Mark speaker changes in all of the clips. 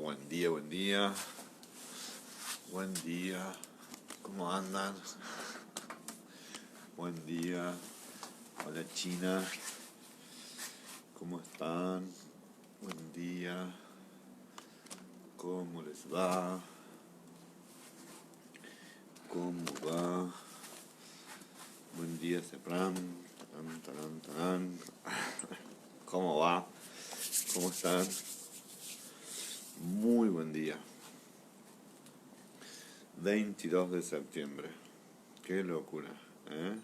Speaker 1: Buen día, buen día. Buen día. ¿Cómo andan? Buen día. Hola China. ¿Cómo están? Buen día. ¿Cómo les va? ¿Cómo va? Buen día, Sepram. Tarán, tarán, tarán. ¿Cómo va? ¿Cómo están? Muy buen día. 22 de septiembre. Qué locura, ¿eh?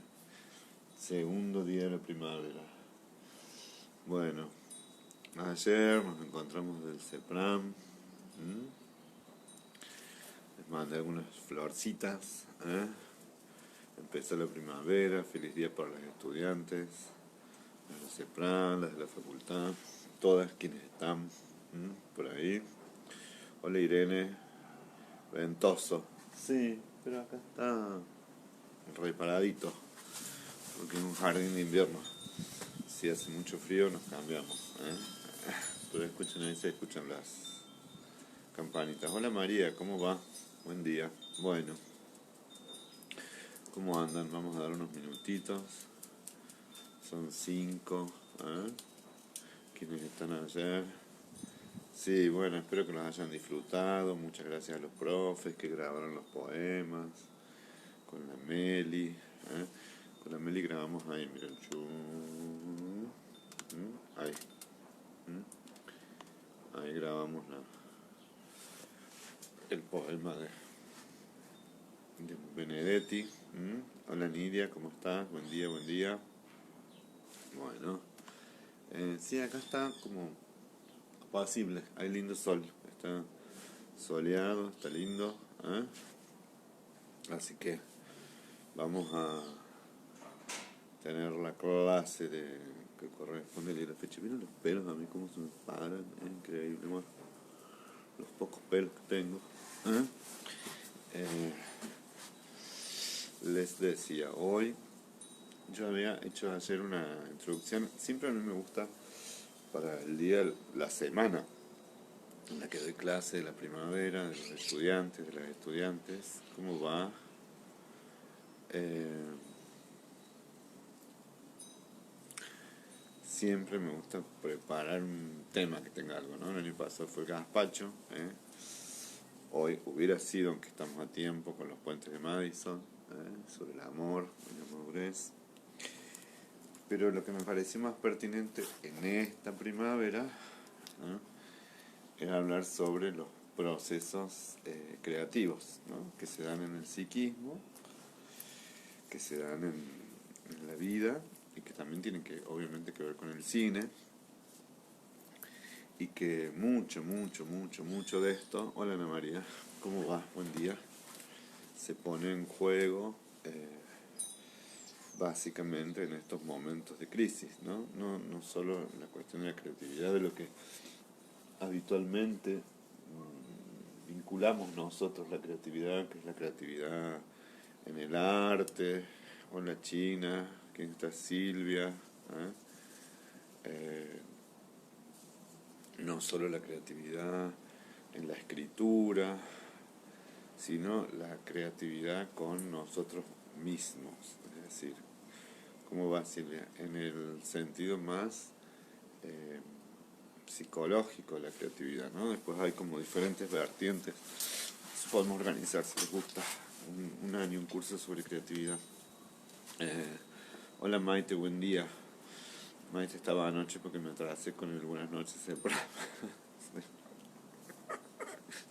Speaker 1: Segundo día de la primavera. Bueno, ayer nos encontramos del CEPRAM. Les mandé algunas florcitas, ¿eh? Empezó la primavera, feliz día para los estudiantes, las del CEPRAM, las de la facultad, todas quienes están por ahí. Hola Irene, ventoso. Sí, pero acá está reparadito, porque es un jardín de invierno. Si hace mucho frío nos cambiamos, ¿eh? Pero escuchen ahí, se escuchan las campanitas. Hola María, ¿cómo va? Buen día. Bueno, ¿cómo andan? Vamos a dar unos minutitos. Son 5, ¿eh? Quienes están ayer. Sí, bueno, espero que los hayan disfrutado. Muchas gracias a los profes que grabaron los poemas. Con la Meli, ¿eh? Con la Meli grabamos ahí, miren. Ahí. Ahí grabamos el poema de Benedetti. Hola Nidia, ¿cómo estás? Buen día, buen día. Bueno, sí, acá está como apacible, hay lindo sol, está soleado, está lindo, ¿eh? Así que vamos a tener la clase que corresponde a la fecha. Miren los pelos a mí cómo se me paran, es increíble, bueno, los pocos pelos que tengo, ¿eh? Les decía, hoy yo había hecho ayer una introducción. Siempre a mí me gusta para el día, la semana en la que doy clase de la primavera, de los estudiantes, de las estudiantes, cómo va. Siempre me gusta preparar un tema que tenga algo, ¿no? El año pasado fue gazpacho, ¿eh? Hoy hubiera sido, aunque estamos a tiempo, con los puentes de Madison, sobre el amor y la madurez. Pero lo que me pareció más pertinente en esta primavera, ¿no?, es hablar sobre los procesos creativos, ¿no?, que se dan en el psiquismo, que se dan en la vida y que también tienen que, obviamente, que ver con el cine. Y que mucho de esto, hola Ana María, ¿cómo va? Buen día. Se pone en juego básicamente en estos momentos de crisis, ¿no? No solo la cuestión de la creatividad, de lo que habitualmente vinculamos nosotros la creatividad, que es la creatividad en el arte. Hola China, ¿quién está? Silvia, no solo la creatividad en la escritura, sino la creatividad con nosotros mismos. Es decir, ¿cómo va Silvia? En el sentido más psicológico de la creatividad, ¿no? Después hay como diferentes vertientes. Podemos organizar, si les gusta, un año, un curso sobre creatividad. Hola Maite, buen día. Maite estaba anoche porque me atrasé con el buenas noches.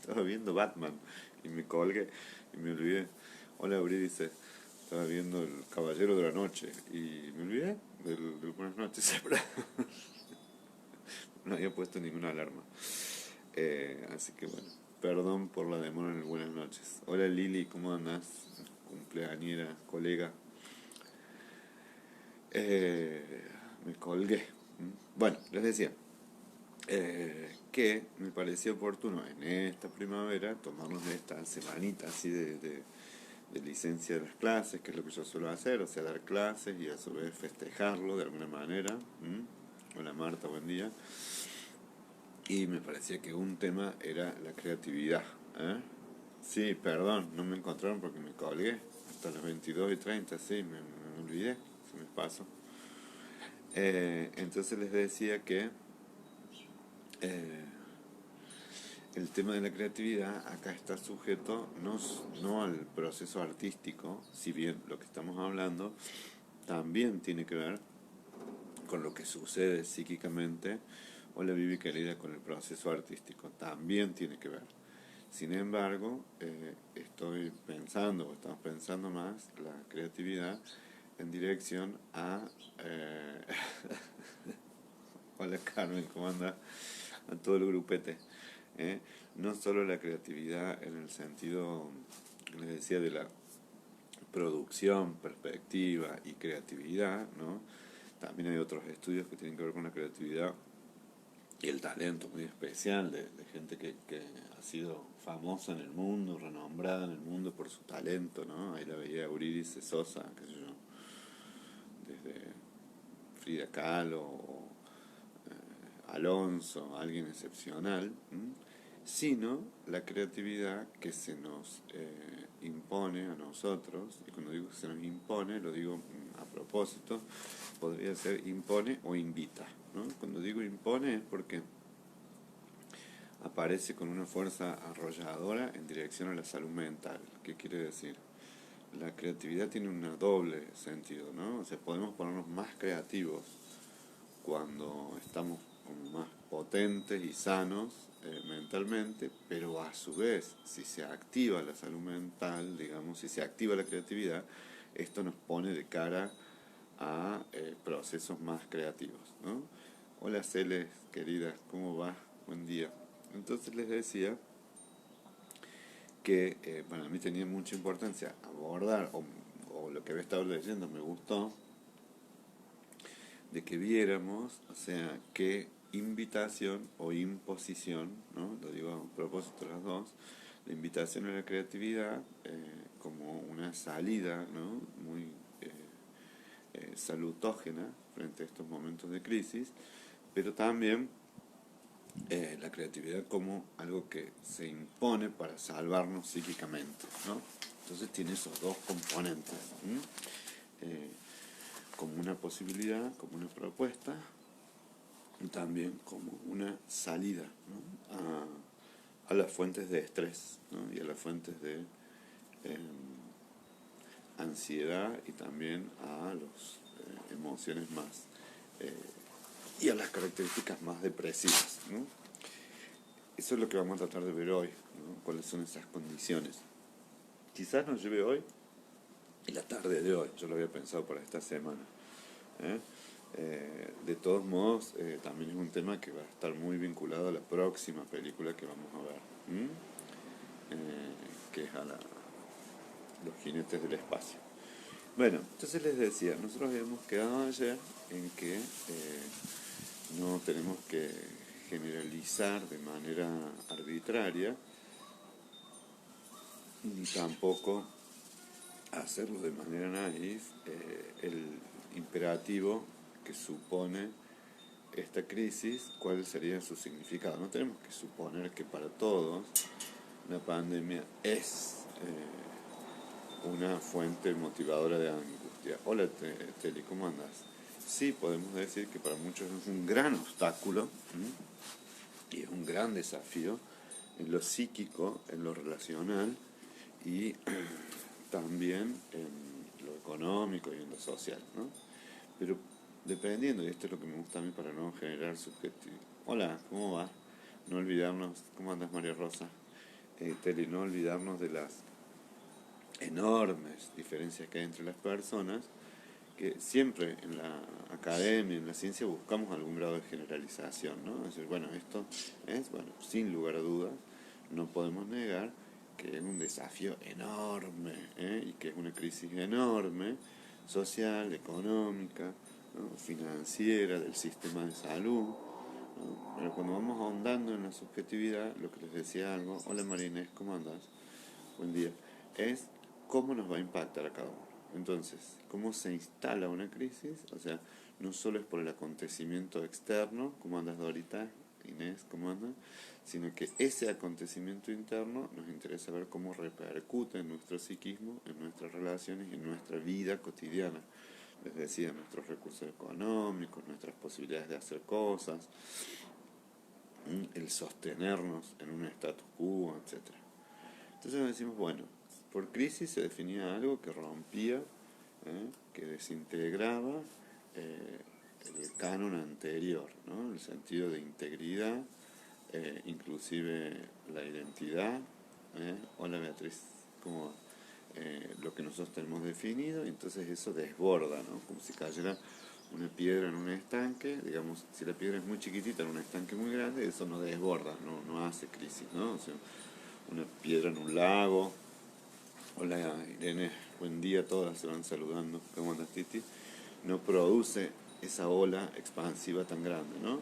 Speaker 1: Estaba viendo Batman y me colgué y me olvidé. Hola Auri dice, estaba viendo El Caballero de la Noche y me olvidé del buenas noches. No había puesto ninguna alarma. Así que bueno, perdón por la demora en el buenas noches. Hola Lili, ¿cómo andás? Cumpleañera, colega. Me colgué. Bueno, les decía que me pareció oportuno en esta primavera tomarnos esta semanita así de licencia de las clases, que es lo que yo suelo hacer, o sea, dar clases y a su vez festejarlo de alguna manera. Hola Marta, buen día. y me parecía que un tema era la creatividad. ¿Eh? Sí, perdón, no me encontraron porque me colgué hasta las 22:30, sí, me olvidé, se me pasó. Entonces les decía que eh, el tema de la creatividad acá está sujeto no al proceso artístico, si bien lo que estamos hablando también tiene que ver con lo que sucede psíquicamente. Hola Vivi querida, con el proceso artístico también tiene que ver. Sin embargo, estoy pensando, o estamos pensando más la creatividad en dirección a... hola Carmen, ¿cómo anda? A todo el grupete. No solo la creatividad en el sentido, les decía, de la producción, perspectiva y creatividad, ¿no? También hay otros estudios que tienen que ver con la creatividad y el talento muy especial de gente que ha sido famosa en el mundo, renombrada en el mundo por su talento, ¿no? Ahí la veía Eurídice Sosa, qué sé yo, desde Frida Kahlo o Alonso, alguien excepcional, sino la creatividad que se nos impone a nosotros, y cuando digo que se nos impone, lo digo a propósito, podría ser impone o invita, ¿no? Cuando digo impone es porque aparece con una fuerza arrolladora en dirección a la salud mental. ¿Qué quiere decir? La creatividad tiene un doble sentido, ¿no? O sea, podemos ponernos más creativos cuando estamos como más potentes y sanos mentalmente, pero a su vez, si se activa la salud mental, digamos, si se activa la creatividad, esto nos pone de cara a procesos más creativos, ¿no? Hola Celes, queridas, ¿cómo va? Buen día. Entonces les decía que para mí tenía mucha importancia abordar, o lo que había estado leyendo me gustó, de que viéramos, o sea, qué invitación o imposición, ¿no? Lo digo a propósito de las dos, la invitación a la creatividad como una salida, ¿no? Muy salutógena frente a estos momentos de crisis, pero también la creatividad como algo que se impone para salvarnos psíquicamente, ¿no? Entonces tiene esos dos componentes, como una posibilidad, como una propuesta, y también como una salida, ¿no? a las fuentes de estrés, ¿no? Y a las fuentes de ansiedad y también a las emociones más y a las características más depresivas, ¿no? Eso es lo que vamos a tratar de ver hoy, ¿no? Cuáles son esas condiciones. Quizás nos lleve hoy y la tarde de hoy, yo lo había pensado para esta semana. De todos modos, también es un tema que va a estar muy vinculado a la próxima película que vamos a ver, que es a Los Jinetes del Espacio. Bueno, entonces les decía, nosotros habíamos quedado ayer en que no tenemos que generalizar de manera arbitraria, ni tampoco hacerlo de manera naif, el imperativo que supone esta crisis, cuál sería su significado. No tenemos que suponer que para todos la pandemia es una fuente motivadora de angustia. Hola Teli, ¿cómo andas? Sí, podemos decir que para muchos es un gran obstáculo y es un gran desafío en lo psíquico, en lo relacional y también en lo económico y en lo social, ¿no? Pero dependiendo, y esto es lo que me gusta a mí para no generar subjetivo. Hola, ¿cómo va? No olvidarnos, ¿cómo andas María Rosa? Teli, no olvidarnos de las enormes diferencias que hay entre las personas, que siempre en la academia, en la ciencia, buscamos algún grado de generalización, ¿no? Es decir, bueno, esto es, bueno, sin lugar a dudas, no podemos negar que es un desafío enorme, y que es una crisis enorme, social, económica, ¿no? Financiera, del sistema de salud, ¿no? Pero cuando vamos ahondando en la subjetividad, lo que les decía algo, hola Marinés, ¿cómo andás? Buen día, es cómo nos va a impactar a cada uno. Entonces, ¿cómo se instala una crisis? O sea, no solo es por el acontecimiento externo, ¿cómo andas Dorita? Inés, ¿cómo anda? Sino que ese acontecimiento interno nos interesa ver cómo repercute en nuestro psiquismo, en nuestras relaciones y en nuestra vida cotidiana. Les decía, nuestros recursos económicos, nuestras posibilidades de hacer cosas, el sostenernos en un status quo, etc. Entonces decimos, bueno, por crisis se definía algo que rompía, que desintegraba el canon anterior, ¿no? El sentido de integridad, inclusive la identidad. Hola Beatriz, como lo que nosotros tenemos definido, y entonces eso desborda, ¿no? Como si cayera una piedra en un estanque, digamos, si la piedra es muy chiquitita en un estanque muy grande, eso no desborda, no hace crisis, ¿no? O sea, una piedra en un lago. Hola Irene, buen día, todas se van saludando, ¿cómo andas Titi? No produce esa ola expansiva tan grande, ¿no?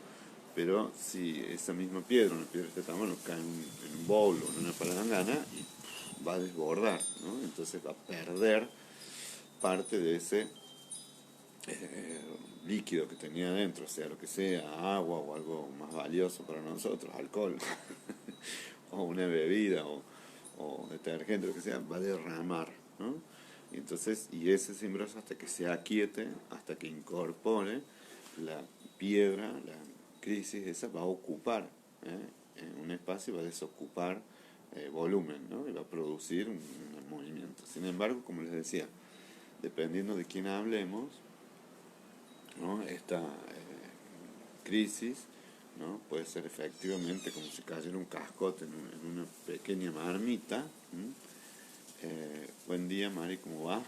Speaker 1: Pero si esa misma piedra, una piedra de este tamaño, cae en un bowl o en una palangana y va a desbordar, ¿no? Entonces va a perder parte de ese líquido que tenía adentro, sea lo que sea, agua o algo más valioso para nosotros, alcohol, o una bebida, o detergente, lo que sea, va a derramar, ¿no? Y entonces, y ese cimbroso hasta que se aquiete, hasta que incorpore la piedra, la crisis esa va a ocupar en un espacio y va a desocupar volumen, ¿no? Y va a producir un movimiento. Sin embargo, como les decía, dependiendo de quién hablemos, ¿no? Esta crisis, ¿no? Puede ser efectivamente como si cayera un cascote en una pequeña marmita. Buen día Mari, ¿cómo va?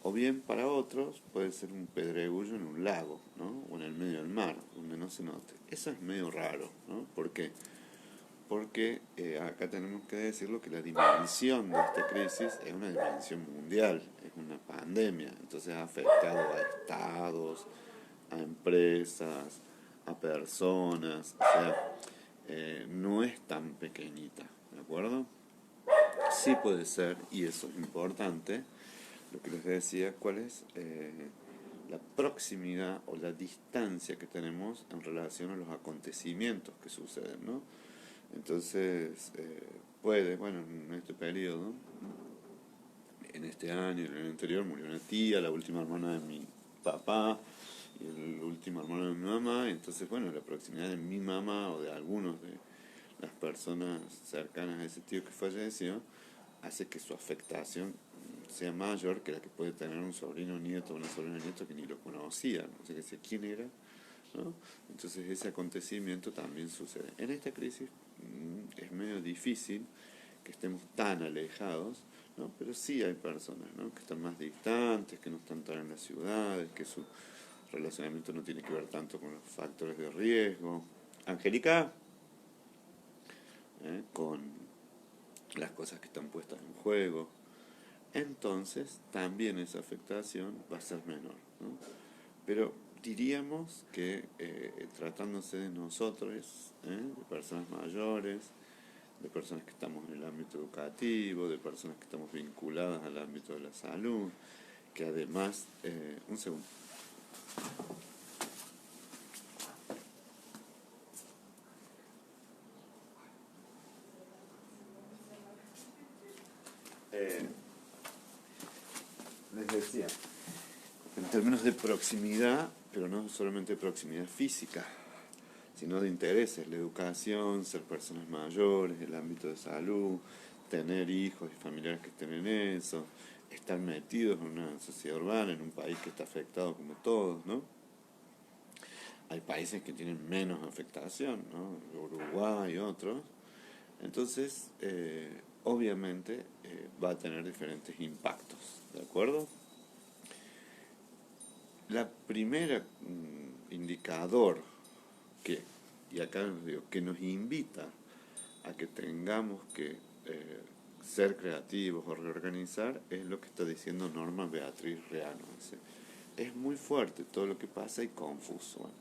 Speaker 1: O bien para otros puede ser un pedregullo en un lago, ¿no? O en el medio del mar, donde no se note. Eso es medio raro, ¿no? ¿Por qué? Porque acá tenemos que decirlo que la dimensión de esta crisis es una dimensión mundial, es una pandemia, entonces ha afectado a estados, a empresas, a personas, o sea, no es tan pequeñita, ¿de acuerdo? Sí puede ser, y eso es importante, lo que les decía, cuál es la proximidad o la distancia que tenemos en relación a los acontecimientos que suceden, ¿no? Entonces, puede, bueno, en este periodo, en este año y en el anterior murió una tía, la última hermana de mi papá y el último hermano de mi mamá, entonces, bueno, la proximidad de mi mamá o de algunos de las personas cercanas a ese tío que falleció hace que su afectación sea mayor que la que puede tener un sobrino nieto o una sobrina nieto que ni lo conocía, no sé qué sé quién era, ¿no? Entonces ese acontecimiento también sucede. En esta crisis es medio difícil que estemos tan alejados, ¿no? Pero sí hay personas, ¿no? Que están más distantes, que no están tan en las ciudades, que su relacionamiento no tiene que ver tanto con los factores de riesgo. Angélica, con las cosas que están puestas en juego. Entonces también esa afectación va a ser menor, ¿no? Pero diríamos que tratándose de nosotros, de personas mayores, de personas que estamos en el ámbito educativo, de personas que estamos vinculadas al ámbito de la salud, que además, un segundo. Les decía, en términos de proximidad, pero no solamente proximidad física, sino de intereses, la educación, ser personas mayores, el ámbito de salud, tener hijos y familiares que estén en eso, estar metidos en una sociedad urbana, en un país que está afectado como todos, ¿no? Hay países que tienen menos afectación, ¿no? Uruguay y otros. Entonces, obviamente, va a tener diferentes impactos, ¿de acuerdo? La primera indicador que, y acá les digo, que nos invita a que tengamos que ser creativos o reorganizar es lo que está diciendo Norma Beatriz Reano. Es muy fuerte todo lo que pasa y confuso. Bueno,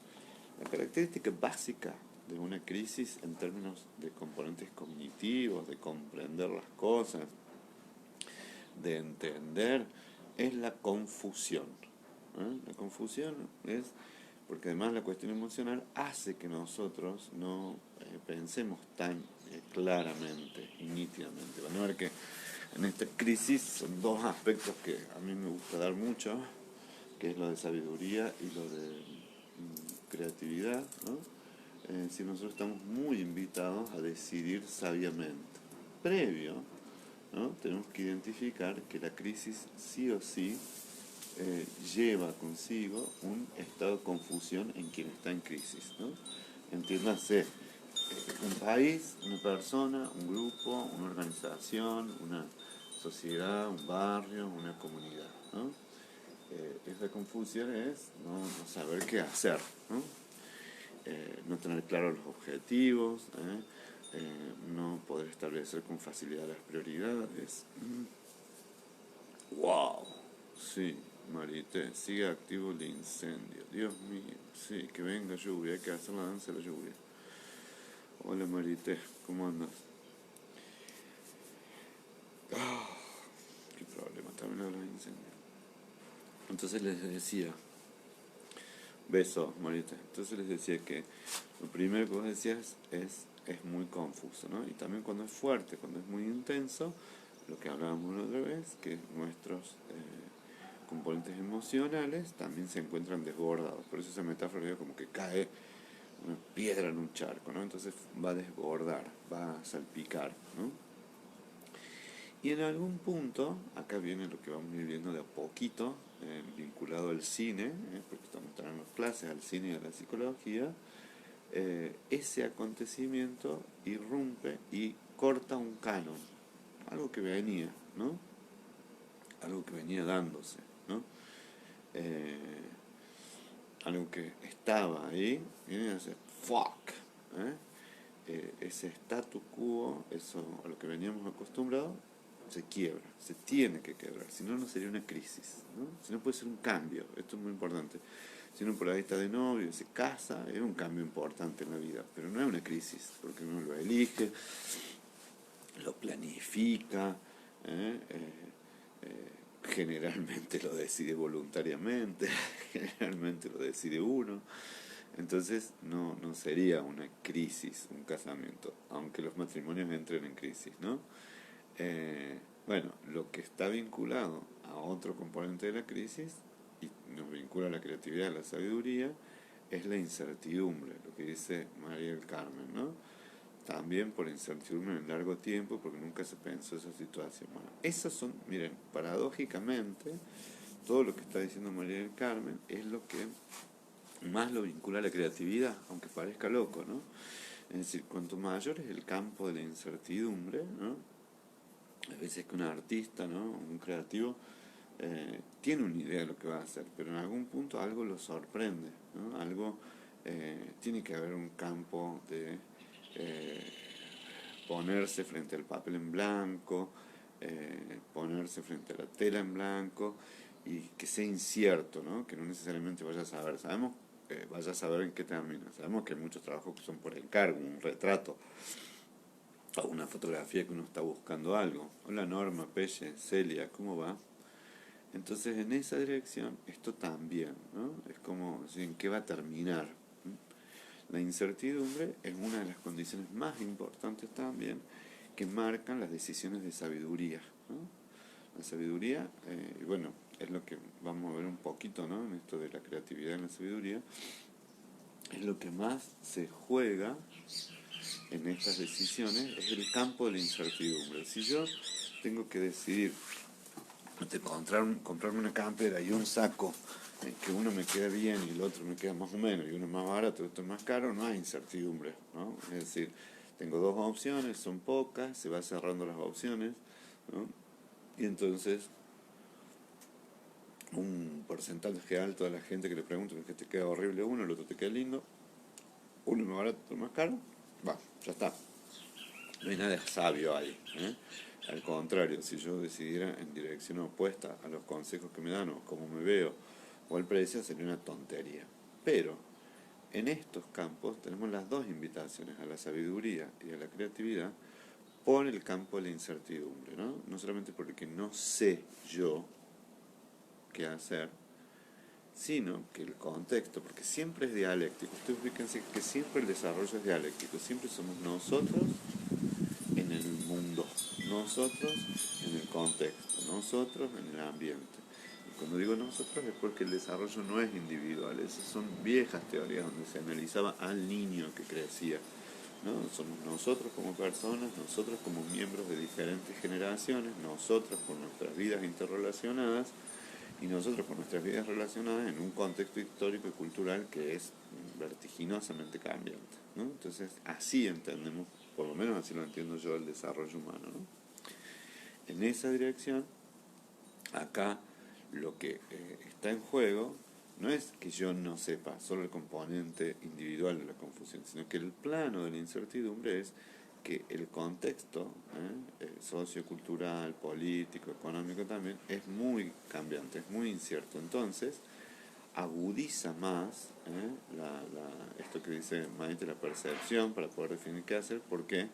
Speaker 1: la característica básica de una crisis en términos de componentes cognitivos, de comprender las cosas, de entender, es la confusión. La confusión es porque además la cuestión emocional hace que nosotros no pensemos tan claramente y nítidamente. Van a ver que en esta crisis son dos aspectos que a mí me gusta dar mucho, que es lo de sabiduría y lo de creatividad, ¿no? Si nosotros estamos muy invitados a decidir sabiamente. Previo, ¿no? Tenemos que identificar que la crisis sí o sí lleva consigo un estado de confusión en quien está en crisis, ¿no? Entiéndase, un país, una persona, un grupo, una organización, una sociedad, un barrio, una comunidad, ¿no? Esa confusión es no saber qué hacer, ¿no? No tener claros los objetivos, no poder establecer con facilidad las prioridades. ¡Wow! Sí, Marité, sigue activo el incendio. Dios mío, sí, que venga lluvia, hay que hacer la danza de la lluvia. Hola Marité, ¿cómo andas? Ah, qué problema, también lo de los incendios. Entonces les decía, besos Marité, entonces les decía que lo primero que vos decías es muy confuso, ¿no? Y también cuando es fuerte, cuando es muy intenso, lo que hablábamos la otra vez, que nuestros componentes emocionales también se encuentran desbordados. Por eso esa metáfora es como que cae una piedra en un charco, ¿no? Entonces va a desbordar, va a salpicar, ¿no? Y en algún punto, acá viene lo que vamos a ir viendo de a poquito, vinculado al cine, porque estamos trayendo clases al cine y a la psicología, ese acontecimiento irrumpe y corta un canon, algo que venía, ¿no? Algo que venía dándose, ¿no? Eh, algo que estaba ahí, viene a decir, fuck, ese status quo, eso a lo que veníamos acostumbrados, se quiebra, se tiene que quebrar, si no, no sería una crisis, ¿no? Si no puede ser un cambio, esto es muy importante. Si uno por ahí está de novio, se casa, es un cambio importante en la vida, pero no es una crisis, porque uno lo elige, lo planifica, generalmente lo decide voluntariamente, generalmente lo decide uno. Entonces no sería una crisis un casamiento, aunque los matrimonios entren en crisis, ¿no? Bueno, lo que está vinculado a otro componente de la crisis y nos vincula a la creatividad, a la sabiduría, es la incertidumbre, lo que dice María del Carmen, ¿no? También por incertidumbre en largo tiempo, porque nunca se pensó esa situación. Bueno, esas son, miren, paradójicamente, todo lo que está diciendo María del Carmen es lo que más lo vincula a la creatividad, aunque parezca loco, ¿no? Es decir, cuanto mayor es el campo de la incertidumbre, ¿no? A veces que un artista, ¿no? Un creativo tiene una idea de lo que va a hacer, pero en algún punto algo lo sorprende, ¿no? Algo, tiene que haber un campo de ponerse frente al papel en blanco, ponerse frente a la tela en blanco y que sea incierto, ¿no? Que no necesariamente vaya a saber. Sabemos vaya a saber en qué termina. Sabemos que hay muchos trabajos que son por encargo, un retrato o una fotografía que uno está buscando algo. Hola Norma, Pelle, Celia, ¿cómo va? Entonces en esa dirección esto también, ¿no? Es como, ¿en qué va a terminar? La incertidumbre es una de las condiciones más importantes también que marcan las decisiones de sabiduría, ¿no? La sabiduría, bueno, es lo que vamos a ver un poquito, ¿no? En esto de la creatividad en la sabiduría, es lo que más se juega en estas decisiones, es el campo de la incertidumbre. Si yo tengo que decidir entre comprarme una campera y un saco, que uno me queda bien y el otro me queda más o menos, y uno es más barato y el otro es más caro, no hay incertidumbre, ¿no? Es decir, tengo dos opciones, son pocas, se va cerrando las opciones, ¿no? Y entonces un porcentaje alto de la gente que le pregunta que te queda horrible uno, el otro te queda lindo, uno es más barato, otro es más caro, va, ya está. No hay nada sabio ahí, ¿eh? Al contrario, si yo decidiera en dirección opuesta a los consejos que me dan o cómo me veo o al precio, sería una tontería. Pero en estos campos tenemos las dos invitaciones, a la sabiduría y a la creatividad, por el campo de la incertidumbre, ¿no? No solamente porque no sé yo qué hacer, sino que el contexto, porque siempre es dialéctico. Ustedes fíjense que siempre el desarrollo es dialéctico, siempre somos nosotros en el mundo, nosotros en el contexto, nosotros en el ambiente. Y cuando digo nosotros es porque el desarrollo no es individual, esas son viejas teorías donde se analizaba al niño que crecía, ¿no? Somos nosotros como personas, nosotros como miembros de diferentes generaciones, nosotros con nuestras vidas interrelacionadas y nosotros con nuestras vidas relacionadas en un contexto histórico y cultural que es vertiginosamente cambiante, ¿no? Entonces así entendemos, por lo menos así lo entiendo yo, el desarrollo humano, ¿no? En esa dirección, acá lo que está en juego no es que yo no sepa solo el componente individual de la confusión, sino que el plano de la incertidumbre es que el contexto sociocultural, político, económico también es muy cambiante, es muy incierto. Entonces, agudiza más esto que dice Maite, la percepción, para poder definir qué hacer. ¿Por qué?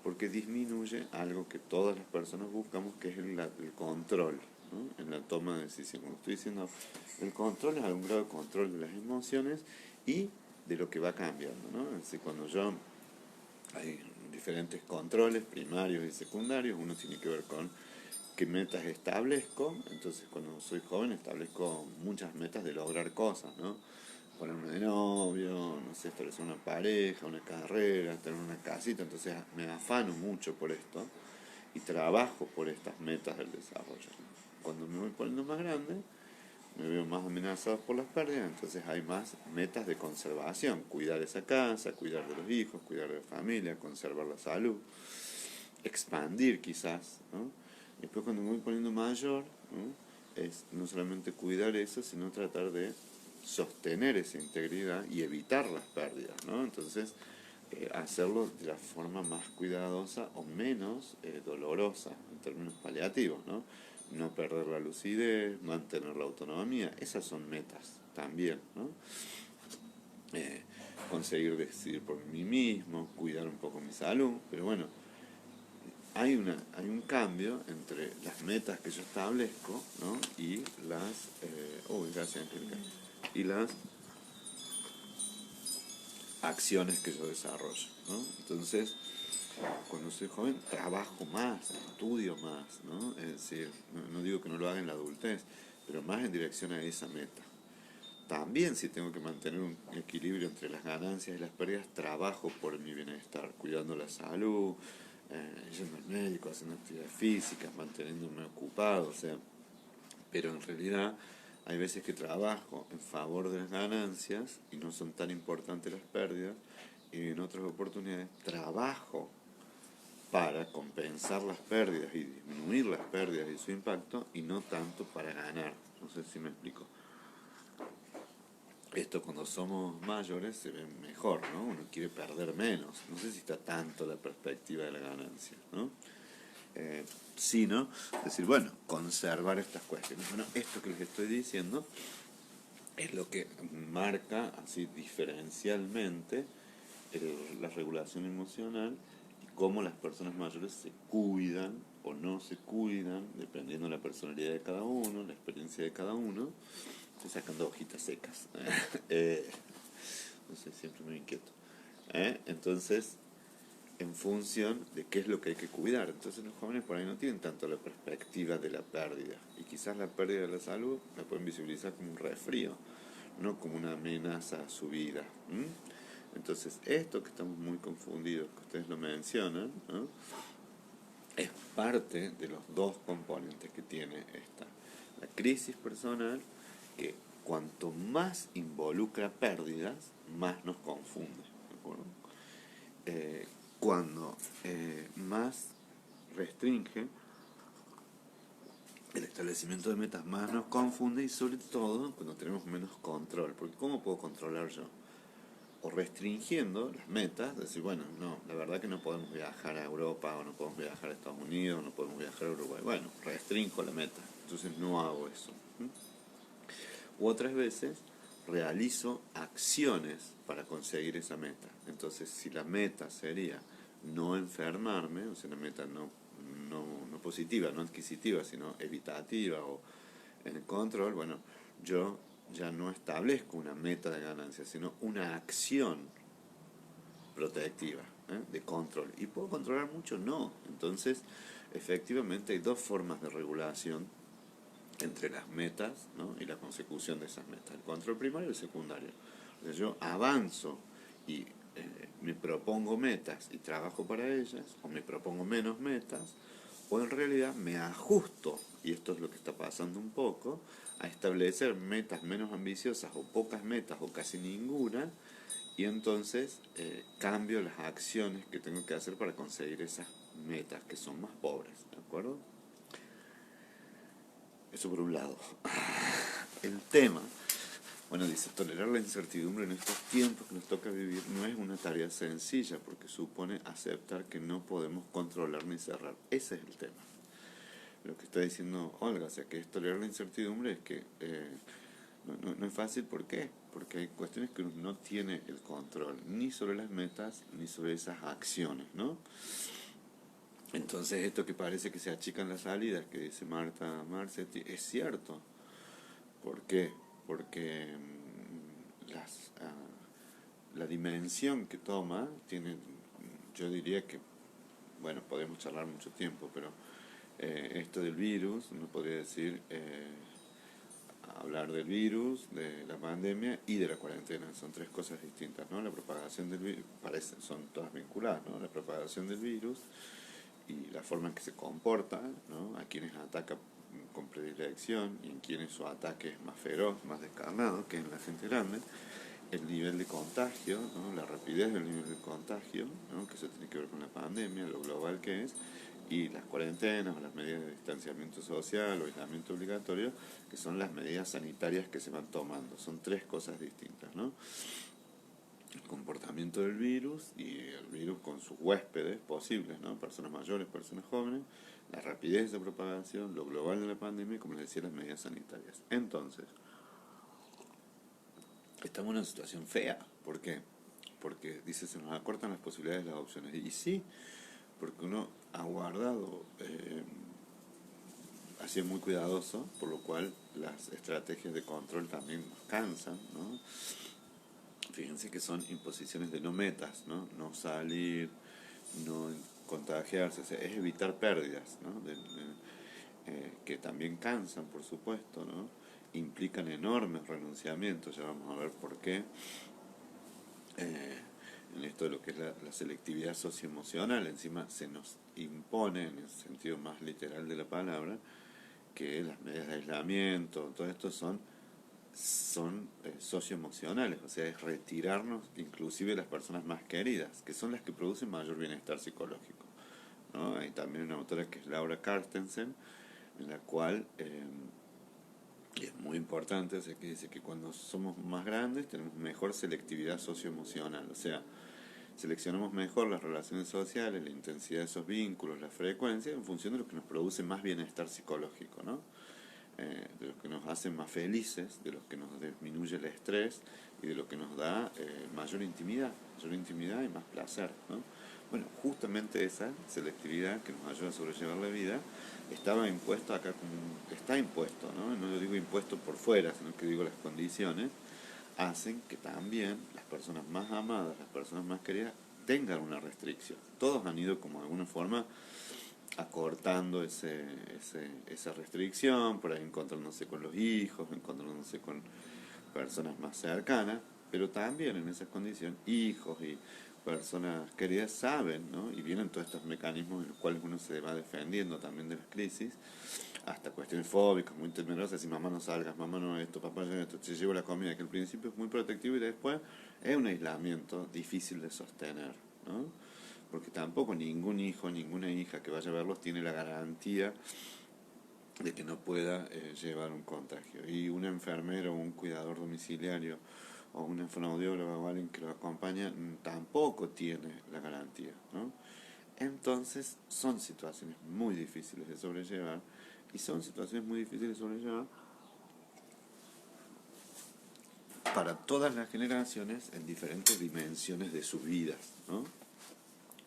Speaker 1: Porque disminuye algo que todas las personas buscamos, que es el control, ¿no? En la toma de decisión. Como estoy diciendo, el control es algún grado de control de las emociones y de lo que va cambiando, ¿no? Es decir, cuando yo hay diferentes controles primarios y secundarios, uno tiene que ver con qué metas establezco. Entonces cuando soy joven establezco muchas metas de lograr cosas, ¿no? Ponerme de novio, no sé, establecer una pareja, una carrera, tener una casita. Entonces me afano mucho por esto y trabajo por estas metas del desarrollo. Cuando me voy poniendo más grande, me veo más amenazado por las pérdidas, entonces hay más metas de conservación: cuidar esa casa, cuidar de los hijos, cuidar de la familia, conservar la salud, expandir quizás, ¿no? Y después cuando me voy poniendo mayor, ¿no? Es no solamente cuidar eso, sino tratar de sostener esa integridad y evitar las pérdidas, ¿no? Entonces, hacerlo de la forma más cuidadosa o menos dolorosa en términos paliativos, ¿no? No perder la lucidez, mantener la autonomía, esas son metas también, ¿no? Conseguir decidir por mí mismo, cuidar un poco mi salud, pero bueno, hay un cambio entre las metas que yo establezco, ¿no? Y las gracias, Angélica, y las acciones que yo desarrollo, ¿no? Entonces, cuando soy joven trabajo más, estudio más, ¿no? Es decir, no digo que no lo haga en la adultez, pero más en dirección a esa meta. También, si tengo que mantener un equilibrio entre las ganancias y las pérdidas, trabajo por mi bienestar, cuidando la salud, yendo al médico, haciendo actividades físicas, manteniéndome ocupado, o sea, pero en realidad hay veces que trabajo en favor de las ganancias y no son tan importantes las pérdidas, y en otras oportunidades trabajo para compensar las pérdidas y disminuir las pérdidas y su impacto, y no tanto para ganar. No sé si me explico. Esto cuando somos mayores se ve mejor, ¿no? Uno quiere perder menos. No sé si está tanto la perspectiva de la ganancia, ¿no? Sino decir, bueno, conservar estas cuestiones. Bueno, esto que les estoy diciendo es lo que marca así diferencialmente la regulación emocional y cómo las personas mayores se cuidan o no se cuidan, dependiendo de la personalidad de cada uno, la experiencia de cada uno. Estoy sacando hojitas secas. No sé, siempre me inquieto. Entonces, en función de qué es lo que hay que cuidar. Entonces los jóvenes por ahí no tienen tanto la perspectiva de la pérdida. Y quizás la pérdida de la salud la pueden visibilizar como un resfrío, no como una amenaza a su vida. Entonces, esto que estamos muy confundidos, que ustedes lo mencionan, ¿no? Es parte de los dos componentes que tiene esta. La crisis personal, que cuanto más involucra pérdidas, más nos confunde, ¿de acuerdo? Cuando más restringe el establecimiento de metas, más nos confunde, y sobre todo cuando tenemos menos control. Porque ¿cómo puedo controlar yo? O restringiendo las metas, decir, bueno, no, la verdad que no podemos viajar a Europa, o no podemos viajar a Estados Unidos, no podemos viajar a Uruguay. Bueno, restringo la meta, entonces no hago eso. U otras veces realizo acciones para conseguir esa meta. Entonces, si la meta sería no enfermarme, o sea, una meta no positiva, no adquisitiva, sino evitativa o en el control, bueno, yo ya no establezco una meta de ganancia, sino una acción protectiva, de control. ¿Y puedo controlar mucho? No. Entonces, efectivamente hay dos formas de regulación entre las metas, ¿no?, y la consecución de esas metas, el control primario y el secundario. O sea, yo avanzo y me propongo metas y trabajo para ellas, o me propongo menos metas, o en realidad me ajusto, y esto es lo que está pasando un poco, a establecer metas menos ambiciosas o pocas metas o casi ninguna, y entonces cambio las acciones que tengo que hacer para conseguir esas metas que son más pobres, ¿de acuerdo? Eso por un lado. El tema, bueno, dice, tolerar la incertidumbre en estos tiempos que nos toca vivir no es una tarea sencilla porque supone aceptar que no podemos controlar ni cerrar. Ese es el tema. Lo que está diciendo Olga, o sea, que es tolerar la incertidumbre es que no es fácil. ¿Por qué? Porque hay cuestiones que uno no tiene el control, ni sobre las metas, ni sobre esas acciones, ¿no? Entonces esto que parece que se achican las salidas, que dice Marta Marcetti, es cierto. ¿Por qué? Porque la dimensión que toma tiene, yo diría que, bueno, podemos charlar mucho tiempo, pero esto del virus, uno podría decir, hablar del virus, de la pandemia y de la cuarentena. Son tres cosas distintas, ¿no? La propagación del virus, son todas vinculadas, ¿no? La propagación del virus y la forma en que se comporta, ¿no?, a quienes ataca con predilección y en quienes su ataque es más feroz, más descarnado que en la gente grande, el nivel de contagio, ¿no?, la rapidez del nivel de contagio, ¿no?, que eso tiene que ver con la pandemia, lo global que es, y las cuarentenas o las medidas de distanciamiento social o aislamiento obligatorio, que son las medidas sanitarias que se van tomando. Son tres cosas distintas, ¿no? El comportamiento del virus y el virus con sus huéspedes posibles, ¿no?, personas mayores, personas jóvenes, la rapidez de propagación, lo global de la pandemia y, como les decía, las medidas sanitarias. Entonces, estamos en una situación fea. ¿Por qué? Porque, dice, se nos acortan las posibilidades de las opciones. Y sí, porque uno ha guardado, ha sido muy cuidadoso, por lo cual las estrategias de control también nos cansan, ¿no? Fíjense que son imposiciones de no metas, ¿no? No salir, no contagiarse, o sea, es evitar pérdidas, ¿no? Que también cansan, por supuesto, ¿no? Implican enormes renunciamientos, ya vamos a ver por qué, en esto de lo que es la selectividad socioemocional. Encima se nos impone, en el sentido más literal de la palabra, que las medidas de aislamiento, todo esto son socioemocionales, o sea, es retirarnos inclusive de las personas más queridas, que son las que producen mayor bienestar psicológico, ¿no? Hay también una autora que es Laura Carstensen, en la cual, y es muy importante, o sea, que dice que cuando somos más grandes tenemos mejor selectividad socioemocional, o sea, seleccionamos mejor las relaciones sociales, la intensidad de esos vínculos, la frecuencia, en función de lo que nos produce más bienestar psicológico, ¿no? De lo que nos hace más felices, de lo que nos disminuye el estrés y de lo que nos da mayor intimidad y más placer, ¿no? Bueno, justamente esa selectividad que nos ayuda a sobrellevar la vida estaba impuesto acá está impuesto, ¿no? No lo digo impuesto por fuera, sino que digo las condiciones hacen que también las personas más amadas, las personas más queridas, tengan una restricción. Todos han ido como de alguna forma acortando esa restricción, por ahí encontrándose con los hijos, encontrándose con personas más cercanas, pero también en esas condiciones, hijos y personas queridas saben, ¿no? Y vienen todos estos mecanismos en los cuales uno se va defendiendo también de las crisis, hasta cuestiones fóbicas, muy temerosas, si mamá no salgas, mamá no esto, papá no esto, te llevo la comida, que al principio es muy protectivo y después es un aislamiento difícil de sostener, ¿no? Porque tampoco ningún hijo, ninguna hija que vaya a verlos tiene la garantía de que no pueda llevar un contagio. Y un enfermero o un cuidador domiciliario o una fonoaudióloga o alguien que lo acompaña tampoco tiene la garantía, ¿no? Entonces son situaciones muy difíciles de sobrellevar, y son situaciones muy difíciles de sobrellevar para todas las generaciones en diferentes dimensiones de sus vidas, ¿no?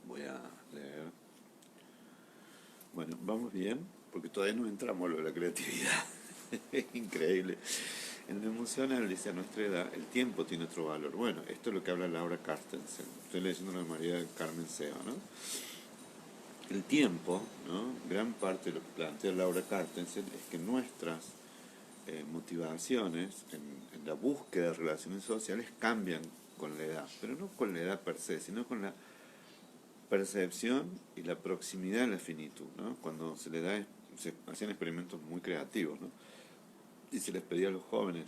Speaker 1: Voy a leer. Bueno, vamos bien, porque todavía no entramos a lo de la creatividad. Es increíble. En lo emocional, dice, a nuestra edad, el tiempo tiene otro valor. Bueno, esto es lo que habla Laura Carstensen. Estoy leyendo una María del Carmen Seba, ¿no? El tiempo, ¿no? Gran parte de lo que plantea Laura Carstensen es que nuestras motivaciones en la búsqueda de relaciones sociales cambian con la edad, pero no con la edad per se, sino con la percepción y la proximidad de la finitud, ¿no? Cuando se le da, se hacían experimentos muy creativos, ¿no? Y se les pedía a los jóvenes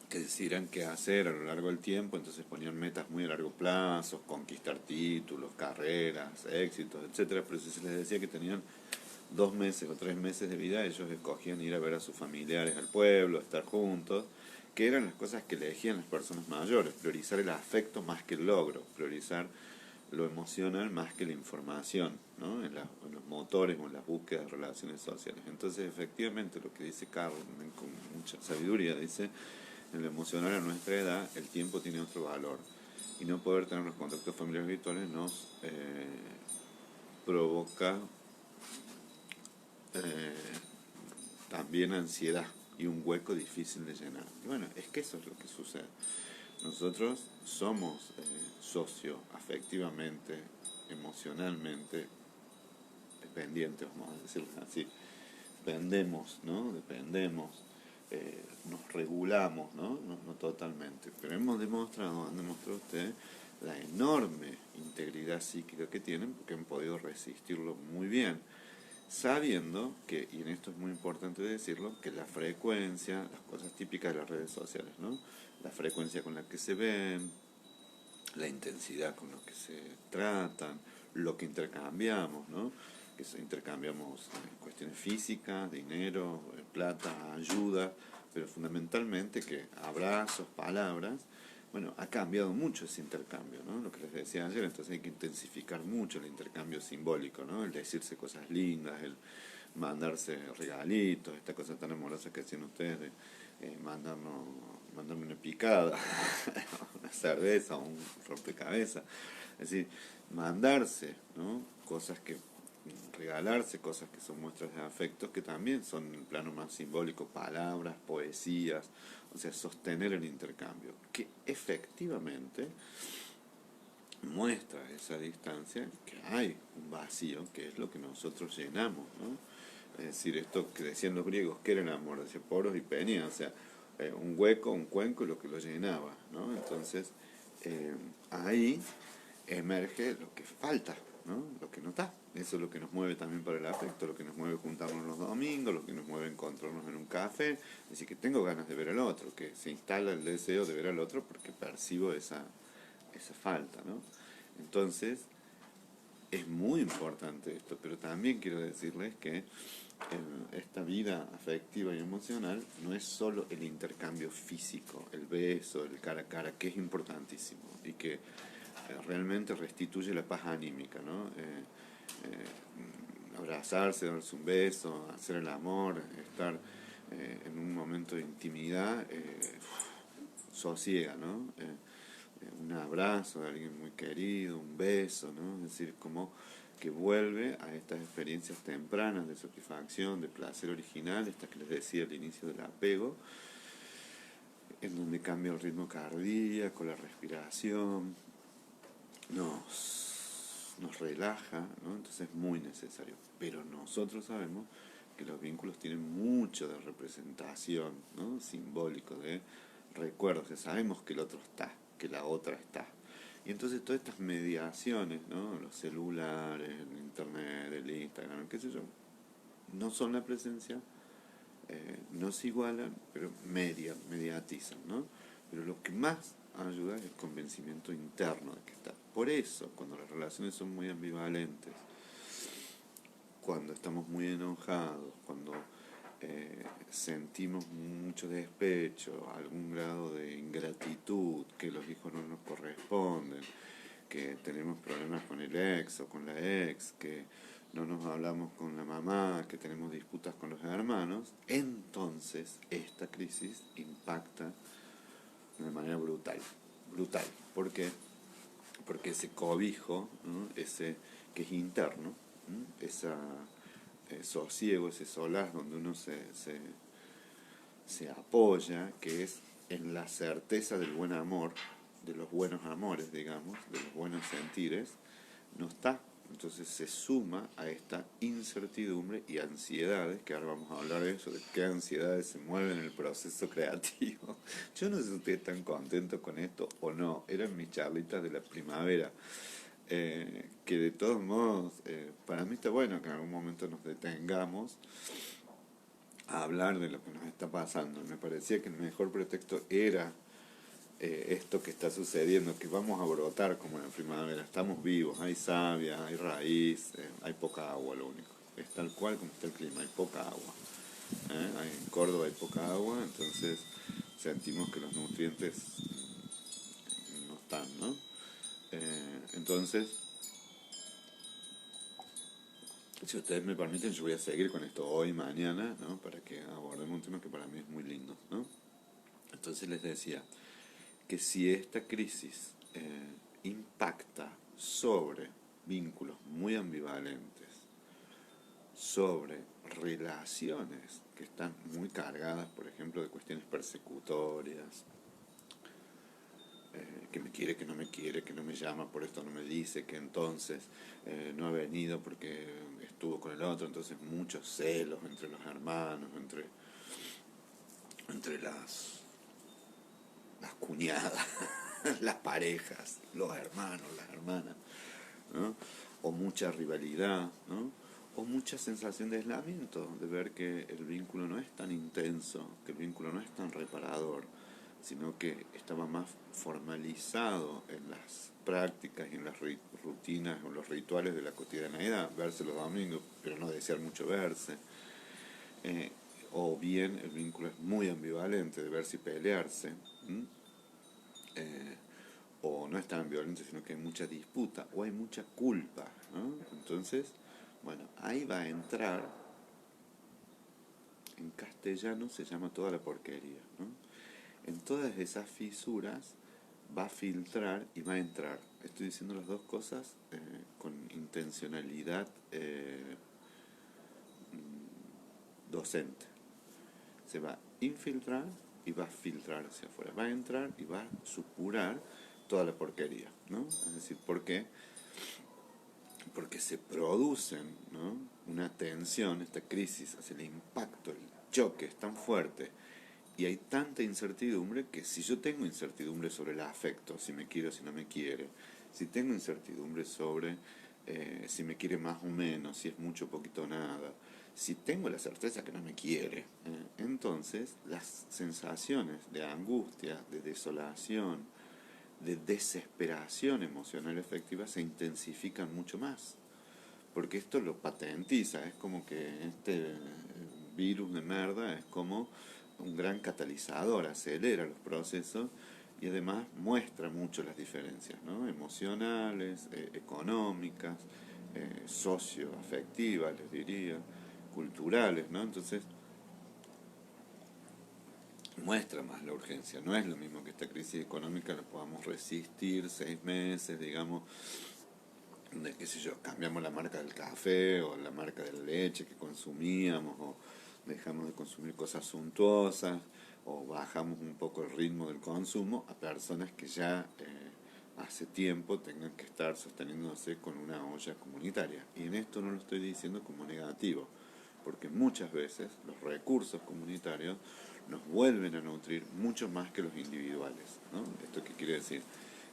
Speaker 1: que decidieran qué hacer a lo largo del tiempo, entonces ponían metas muy a largo plazo, conquistar títulos, carreras, éxitos, etcétera, pero si se les decía que tenían 2 meses o 3 meses de vida, ellos escogían ir a ver a sus familiares al pueblo, estar juntos, que eran las cosas que elegían las personas mayores, priorizar el afecto más que el logro, priorizar lo emocional más que la información, ¿no? En los motores o en las búsquedas de relaciones sociales. Entonces, efectivamente, lo que dice Carmen con mucha sabiduría, dice, en lo emocional a nuestra edad el tiempo tiene otro valor y no poder tener los contactos familiares virtuales nos provoca eh, también ansiedad y un hueco difícil de llenar. Y bueno, es que eso es lo que sucede. Nosotros somos socioafectivamente, emocionalmente dependientes, vamos a decirlo así. Dependemos, ¿no? Dependemos, nos regulamos, ¿no? No totalmente, pero hemos demostrado, han demostrado ustedes, la enorme integridad psíquica que tienen, porque han podido resistirlo muy bien, sabiendo que, y en esto es muy importante decirlo, que la frecuencia, las cosas típicas de las redes sociales, ¿no? La frecuencia con la que se ven, la intensidad con la que se tratan, lo que intercambiamos, ¿no? Que intercambiamos cuestiones físicas, dinero, plata, ayuda, pero fundamentalmente que abrazos, palabras. Bueno, ha cambiado mucho ese intercambio, ¿no? Lo que les decía ayer, entonces hay que intensificar mucho el intercambio simbólico, ¿no? El decirse cosas lindas, el mandarse regalitos, esta cosa tan amorosa que hacían ustedes de mandarme una picada, una cerveza, un rompecabezas. Es decir, mandarse, ¿no? Cosas que regalarse cosas que son muestras de afectos que también son en el plano más simbólico, palabras, poesías, o sea, sostener el intercambio, que efectivamente muestra esa distancia que hay un vacío, que es lo que nosotros llenamos, ¿no? Es decir, esto que decían los griegos, que era el amor, decía poros y penia, o sea, un hueco, un cuenco y lo que lo llenaba, ¿no? Entonces, ahí emerge lo que falta, ¿no? Lo que no está. Eso es lo que nos mueve también para el afecto, lo que nos mueve juntarnos los domingos, lo que nos mueve encontrarnos en un café. Es decir, que tengo ganas de ver al otro, que se instala el deseo de ver al otro porque percibo esa falta, ¿no? Entonces, es muy importante esto, pero también quiero decirles que esta vida afectiva y emocional no es solo el intercambio físico, el beso, el cara a cara, que es importantísimo y que realmente restituye la paz anímica, ¿no? Abrazarse, darse un beso, hacer el amor, estar en un momento de intimidad, sosiega, ¿no? Un abrazo de alguien muy querido, un beso, ¿no? Es decir, como que vuelve a estas experiencias tempranas de satisfacción, de placer original, estas que les decía al inicio del apego, en donde cambia el ritmo cardíaco, la respiración, nos relaja, ¿no? Entonces es muy necesario. Pero nosotros sabemos que los vínculos tienen mucho de representación, ¿no? Simbólico, de recuerdos, que sabemos que el otro está, que la otra está. Y entonces todas estas mediaciones, ¿no? Los celulares, el internet, el Instagram, qué sé yo, no son la presencia, no se igualan, pero mediatizan, ¿no? Pero lo que más ayuda es el convencimiento interno de que está. Por eso, cuando las relaciones son muy ambivalentes, cuando estamos muy enojados, cuando sentimos mucho despecho, algún grado de ingratitud, que los hijos no nos corresponden, que tenemos problemas con el ex o con la ex, que no nos hablamos con la mamá, que tenemos disputas con los hermanos, entonces esta crisis impacta de manera brutal. Brutal. ¿Por qué? Porque ese cobijo, ¿no? Ese que es interno, ¿no? Esa sosiego, ese solaz donde uno se se apoya, que es en la certeza del buen amor, de los buenos amores, digamos, de los buenos sentires, no está. Entonces se suma a esta incertidumbre y ansiedades, que ahora vamos a hablar de eso, de qué ansiedades se mueven en el proceso creativo. Yo no sé si ustedes están contentos con esto o no, eran mis charlitas de la primavera. Que de todos modos, para mí está bueno que en algún momento nos detengamos a hablar de lo que nos está pasando. Me parecía que el mejor pretexto era esto que está sucediendo, que vamos a brotar como en la primavera, estamos vivos, hay savia, hay raíz, hay poca agua, lo único. Es tal cual como está el clima, hay poca agua. En Córdoba hay poca agua, entonces sentimos que los nutrientes no están, ¿no? Entonces, si ustedes me permiten, yo voy a seguir con esto hoy, mañana, ¿no? Para que abordemos un tema que para mí es muy lindo, ¿no? Entonces les decía que si esta crisis impacta sobre vínculos muy ambivalentes, sobre relaciones que están muy cargadas, por ejemplo, de cuestiones persecutorias, que me quiere, que no me quiere, que no me llama, por esto no me dice, que entonces no ha venido porque estuvo con el otro, entonces muchos celos entre los hermanos, entre las cuñadas, las parejas, los hermanos, las hermanas, ¿no? O mucha rivalidad, ¿no? O mucha sensación de aislamiento, de ver que el vínculo no es tan intenso, que el vínculo no es tan reparador, sino que estaba más formalizado en las prácticas y en las rutinas o los rituales de la cotidianeidad, verse los domingos, pero no desear mucho verse. O bien el vínculo es muy ambivalente, de verse y pelearse. O no es tan ambivalente, sino que hay mucha disputa, o hay mucha culpa, ¿no? Entonces, bueno, ahí va a entrar, en castellano se llama toda la porquería, ¿no? En todas esas fisuras va a filtrar y va a entrar. Estoy diciendo las dos cosas con intencionalidad docente. Se va a infiltrar y va a filtrar hacia afuera. Va a entrar y va a supurar toda la porquería, ¿no? Es decir, ¿por qué? Porque se producen, ¿no? Una tensión, esta crisis hacia el impacto, el choque es tan fuerte y hay tanta incertidumbre que si yo tengo incertidumbre sobre el afecto, si me quiere o si no me quiere, si tengo incertidumbre sobre si me quiere más o menos, si es mucho o poquito nada, si tengo la certeza que no me quiere, entonces las sensaciones de angustia, de desolación, de desesperación emocional efectiva se intensifican mucho más. Porque esto lo patentiza, es como que este virus de merda es como un gran catalizador, acelera los procesos y además muestra mucho las diferencias, ¿no? Emocionales, económicas, socioafectivas, les diría, culturales, ¿no? Entonces muestra más la urgencia. No es lo mismo que esta crisis económica la podamos resistir 6 meses, digamos, de qué sé yo, cambiamos la marca del café o la marca de la leche que consumíamos o dejamos de consumir cosas suntuosas o bajamos un poco el ritmo del consumo a personas que ya hace tiempo tengan que estar sosteniéndose con una olla comunitaria. Y en esto no lo estoy diciendo como negativo, porque muchas veces los recursos comunitarios nos vuelven a nutrir mucho más que los individuales, ¿no? ¿Esto qué quiere decir?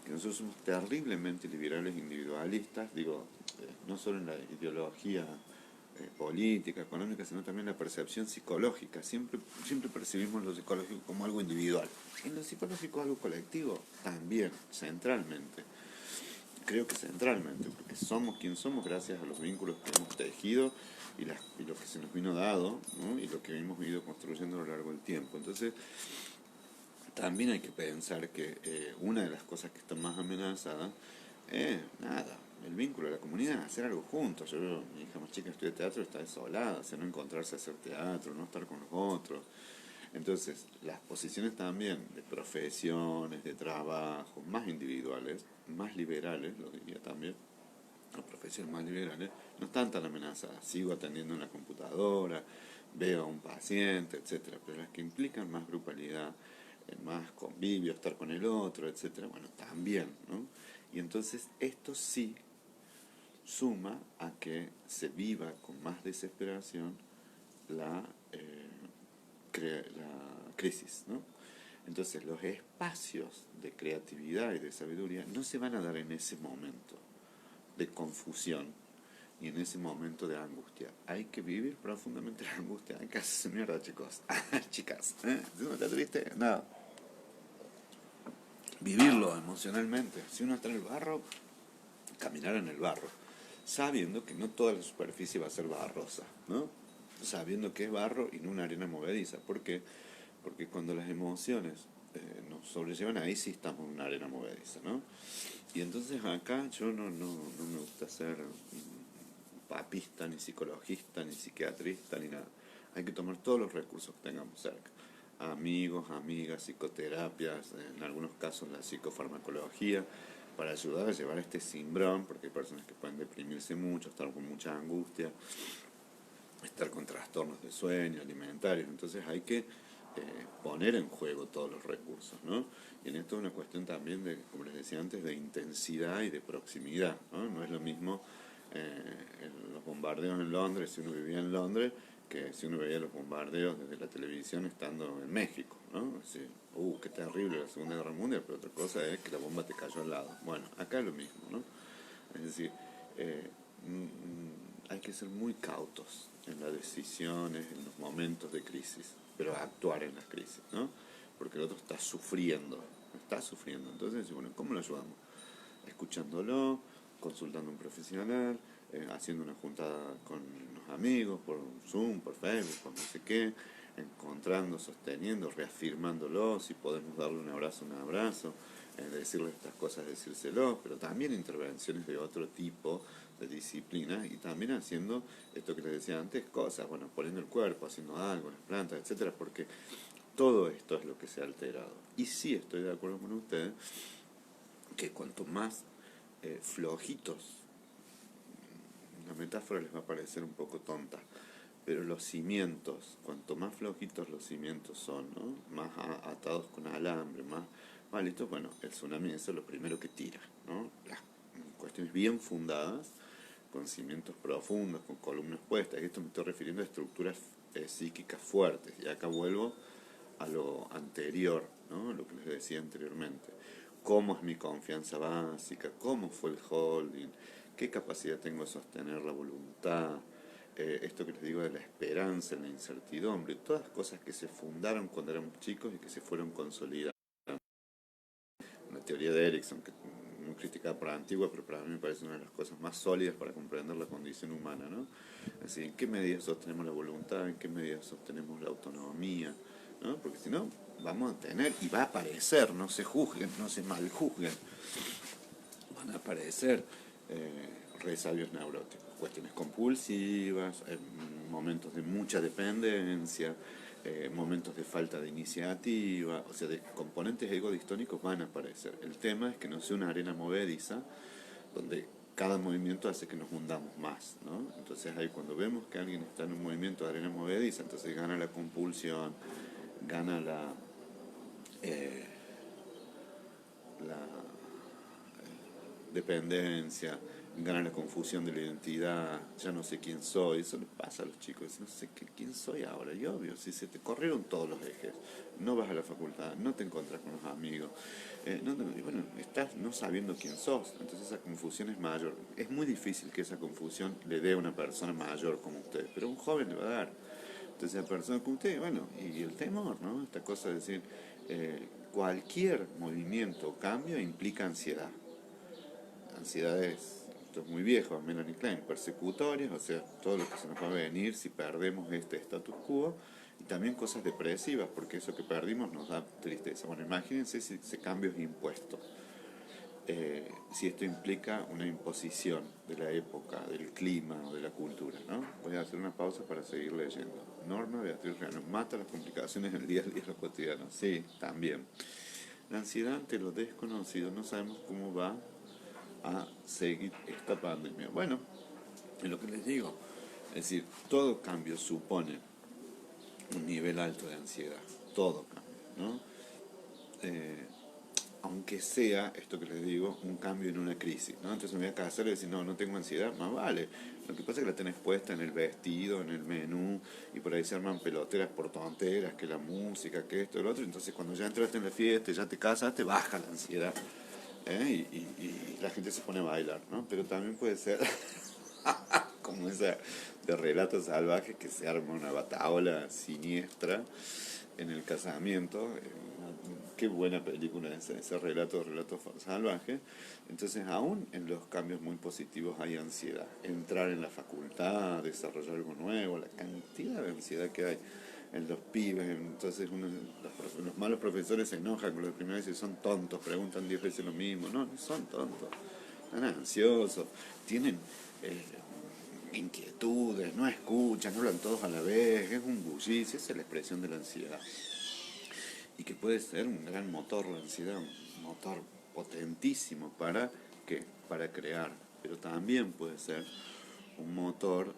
Speaker 1: Que nosotros somos terriblemente liberales individualistas, digo, no solo en la ideología política, económica, sino también en la percepción psicológica. Siempre percibimos lo psicológico como algo individual. En lo psicológico algo colectivo también, centralmente. Creo que centralmente, porque somos quien somos gracias a los vínculos que hemos tejido y lo que se nos vino dado, ¿no? Y lo que hemos ido construyendo a lo largo del tiempo. Entonces, también hay que pensar que una de las cosas que están más amenazadas es, nada, el vínculo de la comunidad, hacer algo juntos. Yo veo, mi hija más chica estudia teatro, está desolada, o sea, no encontrarse a hacer teatro, no estar con los otros. Entonces, las posiciones también de profesiones, de trabajo, más individuales, más liberales, lo diría también, las profesiones más liberales, no están tan amenazadas. Sigo atendiendo en la computadora, veo a un paciente, etcétera, pero las que implican más grupalidad, más convivio, estar con el otro, etcétera, bueno, también, ¿no? Y entonces esto sí suma a que se viva con más desesperación la, la crisis, ¿no? Entonces los espacios de creatividad y de sabiduría no se van a dar en ese momento de confusión y en ese momento de angustia. Hay que vivir profundamente la angustia. Hay que hacerse mierda, chicos. Chicas, ¿no la tuviste? No. Vivirlo emocionalmente. Si uno está en el barro, caminar en el barro, sabiendo que no toda la superficie va a ser barrosa, ¿no? Sabiendo que es barro y no una arena movediza. ¿Por qué? Porque cuando las emociones nos sobrellevan, ahí sí estamos en una arena movediza, ¿no? Y entonces acá yo no me gusta ser papista, ni psicologista, ni psiquiatrista, ni nada. Hay que tomar todos los recursos que tengamos cerca. Amigos, amigas, psicoterapias, en algunos casos la psicofarmacología, para ayudar a llevar este cimbrón, porque hay personas que pueden deprimirse mucho, estar con mucha angustia, estar con trastornos de sueño, alimentarios. Entonces hay que poner en juego todos los recursos, ¿no? Y en esto es una cuestión también de, como les decía antes, de intensidad y de proximidad, ¿no? No es lo mismo los bombardeos en Londres, si uno vivía en Londres, que si uno veía los bombardeos desde la televisión estando en México, ¿no? Así, qué terrible la Segunda Guerra Mundial, pero otra cosa es que la bomba te cayó al lado. Bueno, acá es lo mismo, ¿no? Es decir, hay que ser muy cautos en las decisiones, en los momentos de crisis, pero actuar en las crisis, ¿no? Porque el otro está sufriendo. Entonces, bueno, ¿cómo lo ayudamos? Escuchándolo, consultando a un profesional, haciendo una juntada con los amigos, por Zoom, por Facebook, por no sé qué, encontrando, sosteniendo, reafirmándolo, si podemos darle un abrazo, decirle estas cosas, decírselo, pero también intervenciones de otro tipo de disciplina y también haciendo esto que les decía antes, cosas, bueno, poniendo el cuerpo, haciendo algo, las plantas, etcétera, porque todo esto es lo que se ha alterado. Y sí estoy de acuerdo con ustedes que cuanto más flojitos, la metáfora les va a parecer un poco tonta, pero los cimientos, cuanto más flojitos los cimientos son, ¿no? Más atados con alambre, más listos, bueno, el tsunami eso es lo primero que tira, ¿no? Las cuestiones bien fundadas, con cimientos profundos, con columnas puestas, y esto me estoy refiriendo a estructuras psíquicas fuertes, y acá vuelvo a lo anterior, ¿no? Lo que les decía anteriormente. ¿Cómo es mi confianza básica? ¿Cómo fue el holding? ¿Qué capacidad tengo de sostener la voluntad? Esto que les digo de la esperanza, la incertidumbre, todas cosas que se fundaron cuando éramos chicos y que se fueron consolidando. La teoría de Erickson, que muy criticada por la antigua, pero para mí me parece una de las cosas más sólidas para comprender la condición humana, ¿no? Así, ¿en qué medida sostenemos la voluntad? ¿En qué medida sostenemos la autonomía? ¿No? Porque si no, vamos a tener, y va a aparecer, no se juzguen, no se maljuzguen, van a aparecer resabios neuróticos, cuestiones compulsivas, momentos de mucha dependencia, momentos de falta de iniciativa, o sea, de componentes egodistónicos van a aparecer. El tema es que no sea una arena movediza donde cada movimiento hace que nos hundamos más, ¿no? Entonces ahí cuando vemos que alguien está en un movimiento de arena movediza, entonces gana la compulsión, gana la dependencia, gana la confusión de la identidad, ya no sé quién soy, eso les pasa a los chicos, no sé quién soy ahora, y obvio, si se te corrieron todos los ejes, no vas a la facultad, no te encuentras con los amigos, bueno, estás no sabiendo quién sos, entonces esa confusión es mayor, es muy difícil que esa confusión le dé a una persona mayor como usted, pero un joven le va a dar, entonces la persona como usted, bueno, y el temor, ¿no? Esta cosa de decir, cualquier movimiento o cambio implica ansiedad. Ansiedades, esto es muy viejo, Melanie Klein, persecutorias, o sea, todo lo que se nos va a venir si perdemos este status quo, y también cosas depresivas, porque eso que perdimos nos da tristeza. Bueno, imagínense si ese cambio es impuesto, si esto implica una imposición de la época, del clima o de la cultura, ¿no? Voy a hacer una pausa para seguir leyendo. Norma Beatriz Reano, mata las complicaciones del día a día, lo cotidiano. Sí, también. La ansiedad ante lo desconocido, no sabemos cómo va a seguir esta pandemia. Bueno, es lo que les digo. Es decir, todo cambio supone un nivel alto de ansiedad. Todo cambia, ¿no? Eh, Aunque sea, esto que les digo, un cambio en una crisis, ¿no? Entonces me voy a casar y decir, no, no tengo ansiedad, más vale. Lo que pasa es que la tenés puesta en el vestido, en el menú, y por ahí se arman peloteras por tonteras, que la música, que esto, el otro. Entonces cuando ya entraste en la fiesta, ya te casas, te baja la ansiedad. Y la gente se pone a bailar, ¿no? Pero también puede ser como esa de relatos salvajes que se arma una bataola siniestra en el casamiento. Qué buena película ese relato salvaje. Entonces, aún en los cambios muy positivos hay ansiedad. Entrar en la facultad, desarrollar algo nuevo, la cantidad de ansiedad que hay en los pibes. Entonces, los malos profesores se enojan con los primeros y son tontos, preguntan 10 veces lo mismo. No, no son tontos, están ansiosos, tienen inquietudes, no escuchan, no hablan todos a la vez, es un bullicio, esa es la expresión de la ansiedad. Y que puede ser un gran motor, la ansiedad, un motor potentísimo para crear, pero también puede ser un motor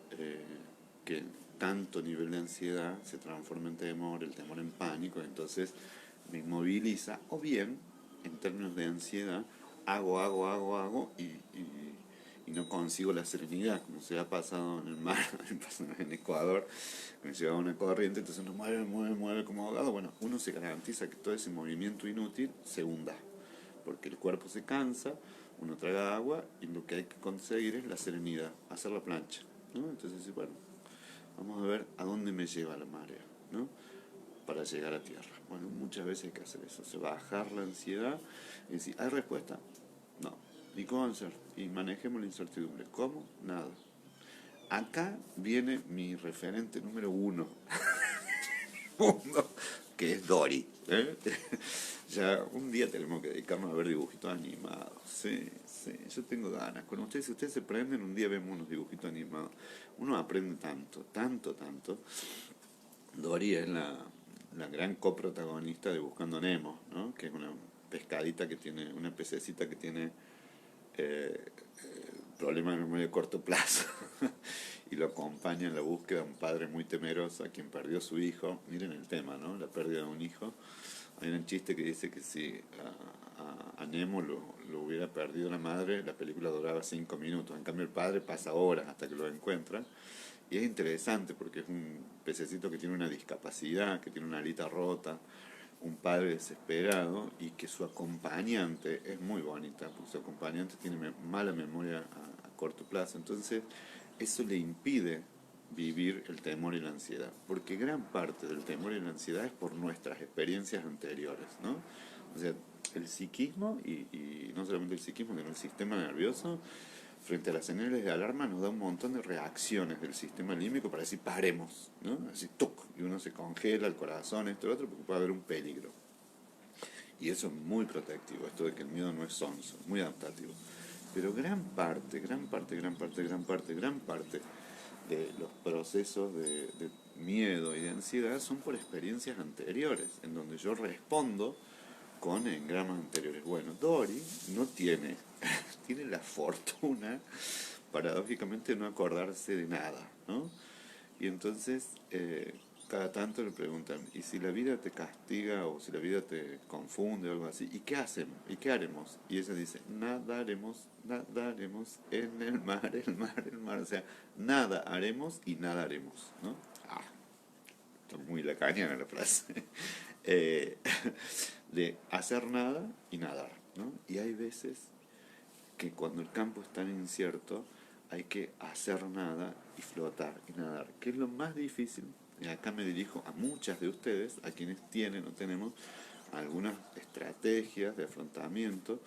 Speaker 1: que tanto nivel de ansiedad se transforma en temor, el temor en pánico, entonces me inmoviliza, o bien, en términos de ansiedad, hago y no consigo la serenidad, como se ha pasado en el mar, en Ecuador, que me llevaba una corriente, entonces uno mueve como ahogado. Bueno, uno se garantiza que todo ese movimiento inútil se hunda, porque el cuerpo se cansa, uno traga agua y lo que hay que conseguir es la serenidad, hacer la plancha, ¿no? Entonces, bueno, vamos a ver a dónde me lleva la marea, ¿no? Para llegar a tierra. Bueno, muchas veces hay que hacer eso, bajar la ansiedad y decir, ¿hay respuesta? No. ¿Y cómo hacer? Y manejemos la incertidumbre. ¿Cómo? Nada. Acá viene mi referente número uno, que es Dory. ¿Eh? Ya un día tenemos que dedicarnos a ver dibujitos animados. Sí, sí, yo tengo ganas. Con ustedes, si ustedes se prenden, un día vemos unos dibujitos animados. Uno aprende tanto. Dory es la gran coprotagonista de Buscando Nemo, ¿no? Que es una pescadita que tiene, una pececita que tiene eh, problemas de memoria a corto plazo y lo acompaña en la búsqueda de un padre muy temeroso a quien perdió su hijo. Miren el tema, ¿no? La pérdida de un hijo. Hay un chiste que dice que si a Nemo lo hubiera perdido la madre, la película duraba 5 minutos. En cambio el padre pasa horas hasta que lo encuentra. Y es interesante porque es un pececito que tiene una discapacidad, que tiene una alita rota, un padre desesperado y que su acompañante es muy bonita, porque su acompañante tiene mala memoria a corto plazo. Entonces, eso le impide vivir el temor y la ansiedad, porque gran parte del temor y la ansiedad es por nuestras experiencias anteriores, ¿no? O sea, el psiquismo, y no solamente el psiquismo, sino el sistema nervioso, frente a las señales de alarma nos da un montón de reacciones del sistema límbico para decir paremos, ¿no? Así, ¡tuc! Y uno se congela el corazón, esto y lo otro, porque puede haber un peligro. Y eso es muy protectivo, esto de que el miedo no es sonso, muy adaptativo. Pero gran parte de los procesos de miedo y de ansiedad son por experiencias anteriores, en donde yo respondo con engramas anteriores. Bueno, Dory no tiene, tiene la fortuna, paradójicamente, no acordarse de nada, ¿no? Y entonces, cada tanto le preguntan, ¿y si la vida te castiga o si la vida te confunde o algo así? ¿Y qué hacemos? ¿Y qué haremos? Y ella dice, nadaremos en el mar. O sea, nada haremos y nada haremos, ¿no? Ah, está muy lacaniana la frase. Eh, de hacer nada y nadar, ¿no? Y hay veces que cuando el campo es tan incierto, hay que hacer nada y flotar y nadar, que es lo más difícil. Y acá me dirijo a muchas de ustedes, a quienes tienen o tenemos algunas estrategias de afrontamiento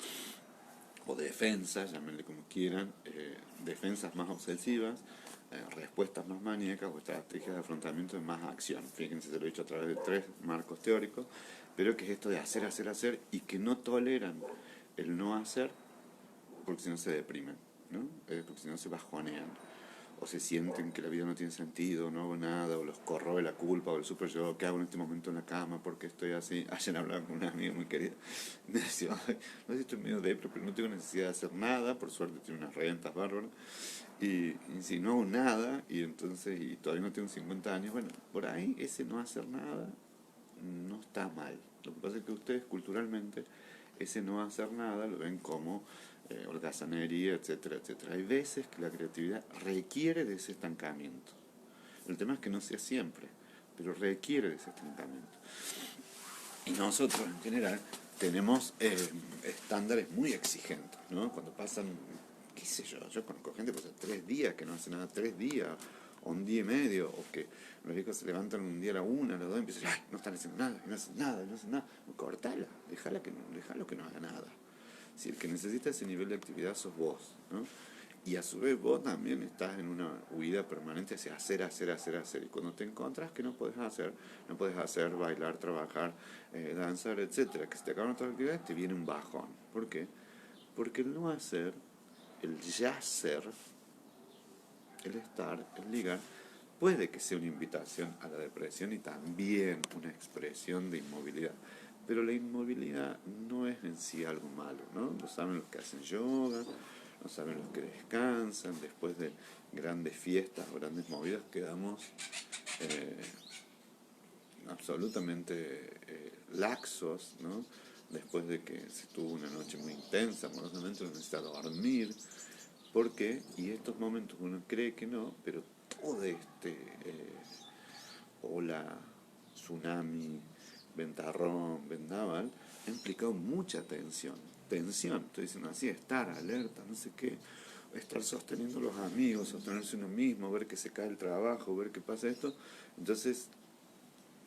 Speaker 1: o defensas, llámenle como quieran, defensas más obsesivas, respuestas más maníacas o estrategias de afrontamiento de más acción. Fíjense, se lo he dicho a través de 3 marcos teóricos, pero que es esto de hacer y que no toleran el no hacer porque si no se deprimen, ¿no? Porque si no se bajonean. o se sienten que la vida no tiene sentido, no hago nada, o los corroe la culpa, o el super yo, ¿qué hago en este momento en la cama? ¿Por qué estoy así? Ayer hablaba con una amiga muy querida, me decía, "Ay, no sé si estoy medio depre, pero no tengo necesidad de hacer nada, por suerte tengo unas rentas bárbaras, y si no hago nada, y entonces, y todavía no tengo 50 años, bueno, por ahí ese no hacer nada no está mal. Lo que pasa es que ustedes culturalmente ese no hacer nada lo ven como holgazanería, etcétera, etcétera. Hay veces que la creatividad requiere de ese estancamiento. El tema es que no sea siempre, pero requiere de ese estancamiento. Y nosotros en general tenemos estándares muy exigentes, ¿no? Cuando pasan, qué sé yo conozco gente que pasa 3 días que no hace nada, 3 días, o un día y medio, o que los hijos se levantan un día a la 1, a las 2 y empiezan, ay, no están haciendo nada, no hacen nada, no hacen nada. Cortala, déjalo que no haga nada. Si el que necesita ese nivel de actividad sos vos, ¿no? Y a su vez vos también estás en una huida permanente hacia hacer, hacer, hacer, hacer. Y cuando te encontrás que no podés hacer, bailar, trabajar, danzar, etcétera, que se te acaban otras actividades, te viene un bajón. ¿Por qué? Porque el no hacer, el ya ser, el estar, el ligar, puede que sea una invitación a la depresión y también una expresión de inmovilidad. Pero la inmovilidad no es en sí algo malo, ¿no? Lo saben los que hacen yoga, lo saben los que descansan, después de grandes fiestas o grandes movidas quedamos eh, absolutamente laxos, ¿no? Después de que se tuvo una noche muy intensa, amorosamente uno necesita dormir. ¿Por qué? Y estos momentos uno cree que no, pero todo ola, tsunami, ventarrón, vendaval, ha implicado mucha tensión. Tensión, estoy diciendo así, estar alerta, no sé qué, estar sosteniendo a los amigos, sostenerse uno mismo, ver que se cae el trabajo, ver que pasa esto. Entonces,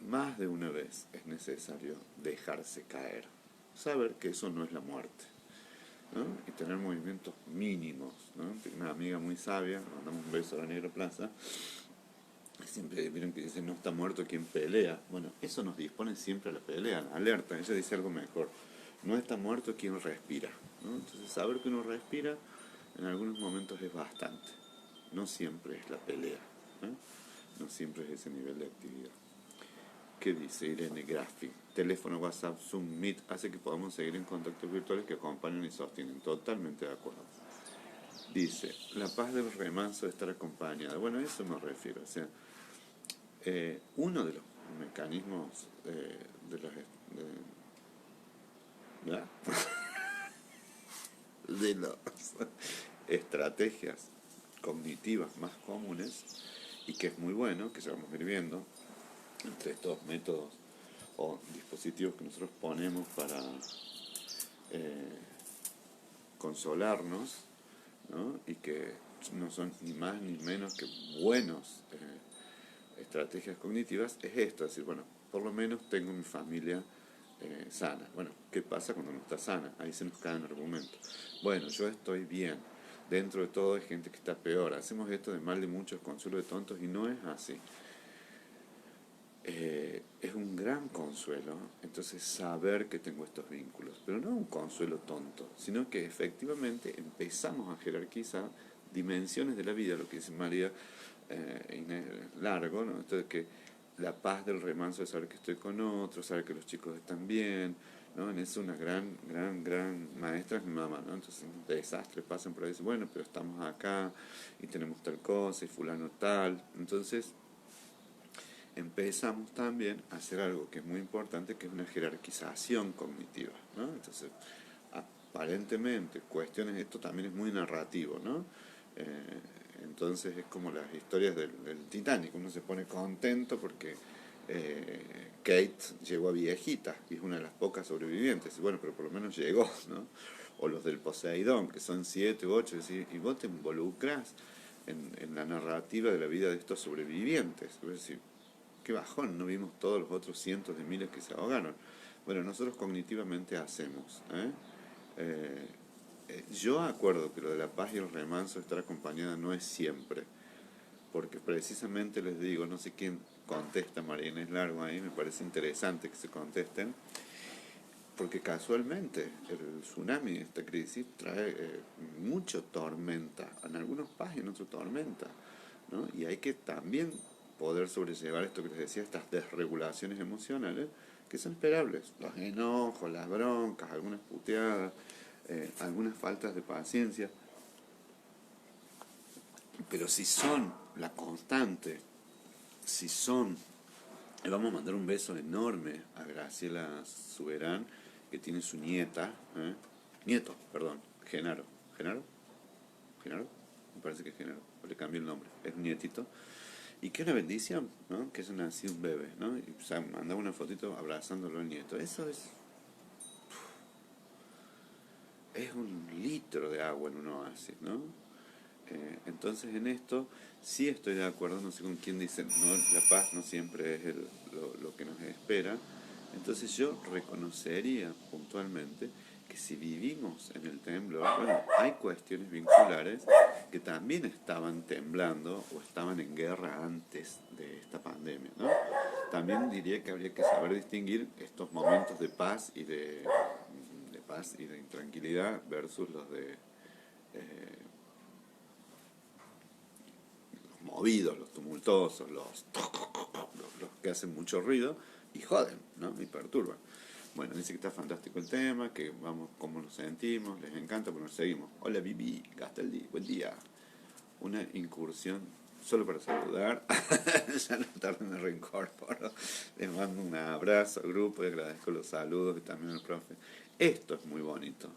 Speaker 1: más de una vez es necesario dejarse caer, saber que eso no es la muerte, ¿no? Y tener movimientos mínimos, ¿no? Tengo una amiga muy sabia, mandamos un beso a la Negra Plaza, siempre vieron que dice no está muerto quien pelea. Bueno, eso nos dispone siempre a la pelea, a la alerta. Ella dice algo mejor, no está muerto quien respira, ¿no? Entonces saber que uno respira en algunos momentos es bastante, no siempre es la pelea, ¿eh? No siempre es ese nivel de actividad. ¿Qué dice Irene Graffi? Teléfono, WhatsApp, Zoom, Meet hace que podamos seguir en contactos virtuales que acompañan y sostienen. Totalmente de acuerdo. Dice, la paz del remanso de estar acompañada. Bueno, a eso me refiero. O sea, uno de los mecanismos de las de las estrategias cognitivas más comunes y que es muy bueno, que ya vamos a ir viendo, entre estos métodos o dispositivos que nosotros ponemos para consolarnos, ¿no? Y que no son ni más ni menos que buenos estrategias cognitivas, es esto, es decir, bueno, por lo menos tengo mi familia sana. Bueno, ¿qué pasa cuando no está sana? Ahí se nos caen argumentos. Bueno, yo estoy bien. Dentro de todo hay gente que está peor. Hacemos esto de mal de muchos, consuelo de tontos, y no es así. Es un gran consuelo, entonces saber que tengo estos vínculos, pero no un consuelo tonto, sino que efectivamente empezamos a jerarquizar dimensiones de la vida, lo que dice María Inés Largo, ¿no? Entonces que la paz del remanso es saber que estoy con otros, saber que los chicos están bien, ¿no? En eso una gran maestra es mi mamá, ¿no? Entonces un desastre pasan por ahí y dicen, bueno, pero estamos acá y tenemos tal cosa y fulano tal, entonces empezamos también a hacer algo que es muy importante, que es una jerarquización cognitiva, ¿no? Entonces, aparentemente, cuestiones, esto también es muy narrativo, ¿no? Entonces es como las historias del Titanic, uno se pone contento porque Kate llegó a viejita y es una de las pocas sobrevivientes, y bueno, pero por lo menos llegó, ¿no? O los del Poseidón, que son 7 u 8, y vos te involucras en la narrativa de la vida de estos sobrevivientes, es decir, qué bajón, no vimos todos los otros cientos de miles que se ahogaron. Bueno, nosotros cognitivamente hacemos. Yo acuerdo que lo de la paz y el remanso, estar acompañada, no es siempre. Porque precisamente les digo, no sé quién contesta, María Inés Largo ahí, me parece interesante que se contesten. porque casualmente el tsunami, esta crisis, trae mucho tormenta, en algunos paz y en otros tormenta, ¿no? Y hay que también poder sobrellevar esto que les decía, estas desregulaciones emocionales, que son esperables, los enojos, las broncas, algunas puteadas, algunas faltas de paciencia, pero si son la constante, si son... Le vamos a mandar un beso enorme a Graciela Suberán, que tiene su nieta, nieto, perdón, Genaro. ¿Genaro? ¿Genaro? Me parece que es Genaro, o le cambié el nombre, es un nietito. Y que una bendición, ¿no? Que haya nacido un bebé, ¿no? Y o sea, mandaba una fotito abrazándolo al nieto. Eso es un litro de agua en un oasis, ¿no? Entonces en esto sí estoy de acuerdo, no sé con quién dice, no, la paz no siempre es lo que nos espera. Entonces yo reconocería puntualmente que si vivimos en el temblor, bueno, hay cuestiones vinculares que también estaban temblando o estaban en guerra antes de esta pandemia, ¿no? También diría que habría que saber distinguir estos momentos de paz y de paz y de intranquilidad versus los de movidos, los tumultuosos, los que hacen mucho ruido y joden, ¿no? Y perturban. Bueno, dice que está fantástico el tema, que vamos, cómo nos sentimos, les encanta, pues nos seguimos. Hola Vivi, Gastaldi, buen día. Una incursión solo para saludar. Ya no tarde me reincorporo. Les mando un abrazo al grupo y agradezco los saludos y también al profe. Esto es muy bonito.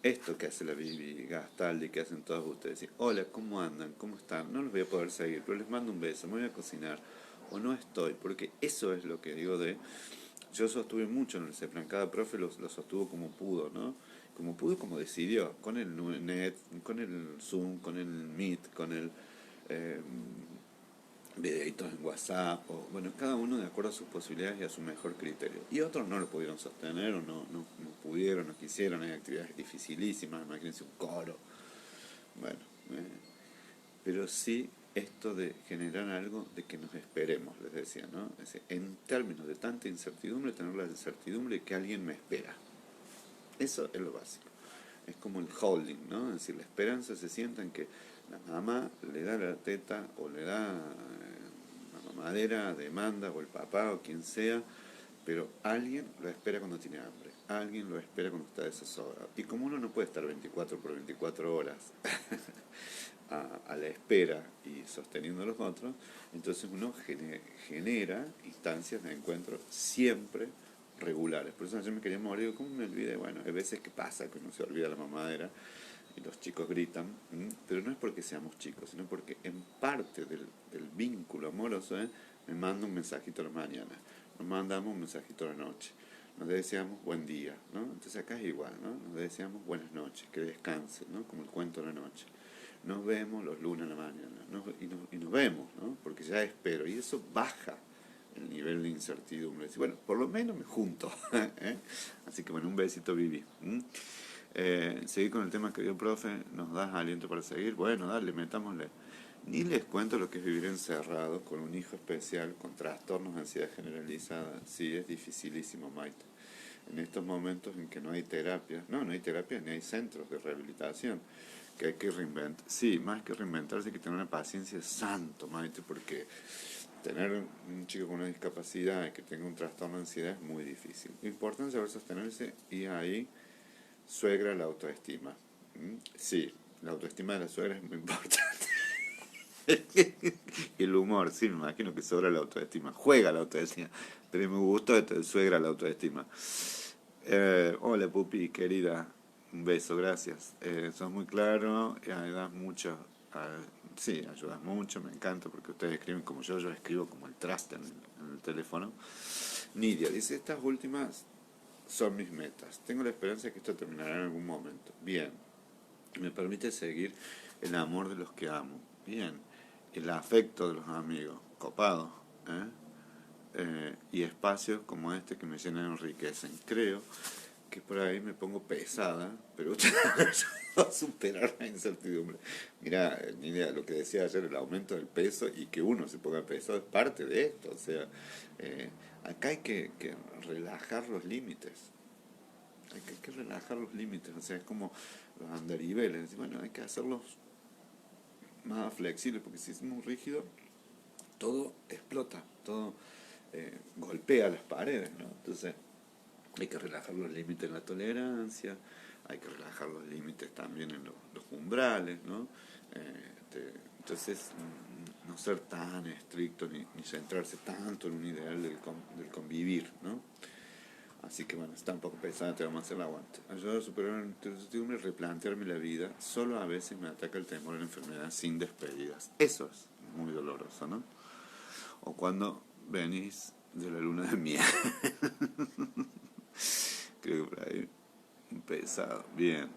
Speaker 1: Esto que hace la Vivi Gastaldi, que hacen todos ustedes, decir, hola, ¿cómo andan? ¿Cómo están? No los voy a poder seguir, pero les mando un beso, me voy a cocinar, o no estoy, porque eso es lo que digo de... Yo sostuve mucho en el CEPRAN, cada profe lo sostuvo como pudo, ¿no? Como pudo, como decidió, con el net, con el Zoom, con el Meet, con el... Eh, videitos en WhatsApp, o bueno, cada uno de acuerdo a sus posibilidades y a su mejor criterio. Y otros no lo pudieron sostener, o no pudieron, no quisieron, hay actividades dificilísimas, imagínense un coro. Bueno, pero sí esto de generar algo de que nos esperemos, les decía, ¿no? Es decir, en términos de tanta incertidumbre, tener la incertidumbre de que alguien me espera. Eso es lo básico. Es como el holding, ¿no? Es decir, la esperanza se sienta en que la mamá le da la teta o le da la mamadera, demanda, o el papá o quien sea, pero alguien lo espera cuando tiene hambre, alguien lo espera cuando está desasolado. Y como uno no puede estar 24 por 24 horas a la espera y sosteniendo a los otros, entonces uno genera instancias de encuentro siempre regulares. Por eso yo me quería morir, ¿cómo me olvidé? Bueno, hay veces que pasa que uno se olvida la mamadera y los chicos gritan, pero no es porque seamos chicos, sino porque en parte del vínculo amoroso me manda un mensajito a la mañana, nos mandamos un mensajito a la noche, nos deseamos buen día, ¿no? Entonces acá es igual, ¿no? Nos deseamos buenas noches, que descansen, ¿no? Como el cuento de la noche. Nos vemos los lunes a la mañana, ¿no? Y nos vemos, ¿no? Porque ya espero, y eso baja el nivel de incertidumbre. Bueno, por lo menos me junto. Así que bueno, un besito, Vivi. Seguir con el tema, querido profe, ¿nos das aliento para seguir? Bueno, dale, metámosle. Ni les cuento lo que es vivir encerrado con un hijo especial, con trastornos de ansiedad generalizada. Sí, es dificilísimo, Maite. En estos momentos en que no hay terapia, no hay terapia ni hay centros de rehabilitación, que hay que reinventar. Sí, más que reinventarse hay que tener una paciencia santo, Maite, porque tener un chico con una discapacidad que tenga un trastorno de ansiedad es muy difícil. Lo importante es saber sostenerse y ahí suegra la autoestima. Sí, la autoestima de la suegra es muy importante. Y el humor, sí, me imagino que sobra la autoestima. Juega la autoestima. Pero me gustó esto de suegra la autoestima. Hola Pupi, querida. Un beso, gracias. Sos muy claro, ayudas mucho. Sí, ayudas mucho, me encanta porque ustedes escriben como yo escribo como el traste en el teléfono. Nidia dice, estas últimas son mis metas. Tengo la esperanza de que esto terminará en algún momento. Bien. Me permite seguir el amor de los que amo. Bien. El afecto de los amigos. Copado. Y espacios como este que me llenan y enriquecen. Creo que por ahí me pongo pesada, pero ayuda a superar la incertidumbre. Mira, ni idea, lo que decía ayer, el aumento del peso y que uno se ponga pesado es parte de esto. O sea, acá hay que relajar los límites. Hay que relajar los límites. O sea, es como los andariveles. Bueno, hay que hacerlos más flexibles, porque si es muy rígido, todo explota, todo golpea las paredes, ¿no? Entonces, hay que relajar los límites en la tolerancia, hay que relajar los límites también en los umbrales, ¿no? Entonces, no ser tan estricto ni centrarse tanto en un ideal del convivir, ¿no? Así que bueno, está un poco pesada, te vamos a hacer el aguante. Ayudar a superar la incertidumbre y replantearme la vida. Solo a veces me ataca el temor a la enfermedad sin despedidas. Eso es muy doloroso, ¿no? O cuando venís de la luna de miel. Creo que por ahí pesado. Bien.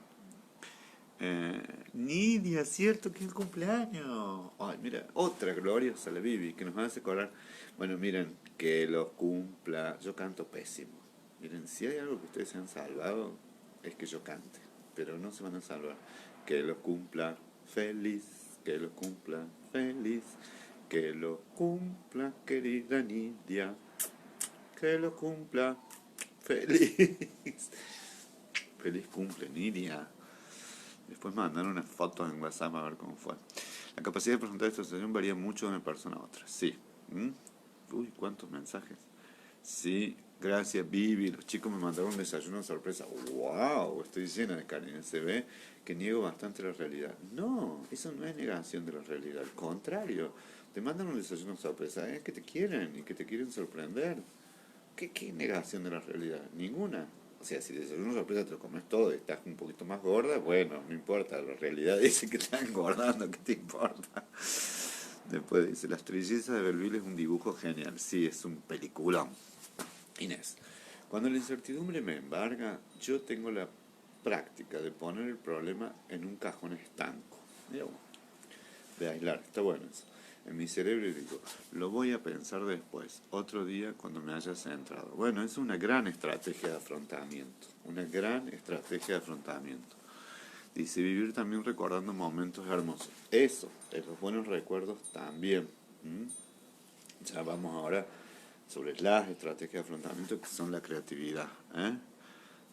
Speaker 1: Nidia, cierto que es el cumpleaños. Ay, mira, otra gloriosa, la Bibi, que nos hace acordar. Bueno, miren, que los cumpla. Yo canto pésimo. Miren, si hay algo que ustedes se han salvado, es que yo cante. Pero no se van a salvar. Que los cumpla feliz, que los cumpla feliz, que lo cumpla, querida Nidia, que lo cumpla feliz. Feliz cumple, Nidia. Después mandaron unas fotos en WhatsApp a ver cómo fue. La capacidad de presentar esta situación varía mucho de una persona a otra. Sí. Uy, cuántos mensajes. Sí, gracias Vivi. Los chicos me mandaron un desayuno sorpresa. ¡Wow! Estoy llena de cariño. Se ve que niego bastante la realidad. No, eso no es negación de la realidad. Al contrario, te mandan un desayuno sorpresa. Es que te quieren y que te quieren sorprender. ¿Qué negación de la realidad? Ninguna. O sea, si desayuno sorpresa te lo comes todo y estás un poquito más gorda, bueno, no importa. La realidad dice que estás engordando, ¿qué te importa? Después dice, Las trillizas de Belleville es un dibujo genial. Sí, es un peliculón. Inés, cuando la incertidumbre me embarga, yo tengo la práctica de poner el problema en un cajón estanco. Mira, de aislar, está bueno eso. En mi cerebro digo, lo voy a pensar después, otro día cuando me haya centrado. Bueno, es una gran estrategia de afrontamiento, una gran estrategia de afrontamiento. Dice, vivir también recordando momentos hermosos. Eso, los buenos recuerdos también. Ya vamos ahora sobre las estrategias de afrontamiento que son la creatividad.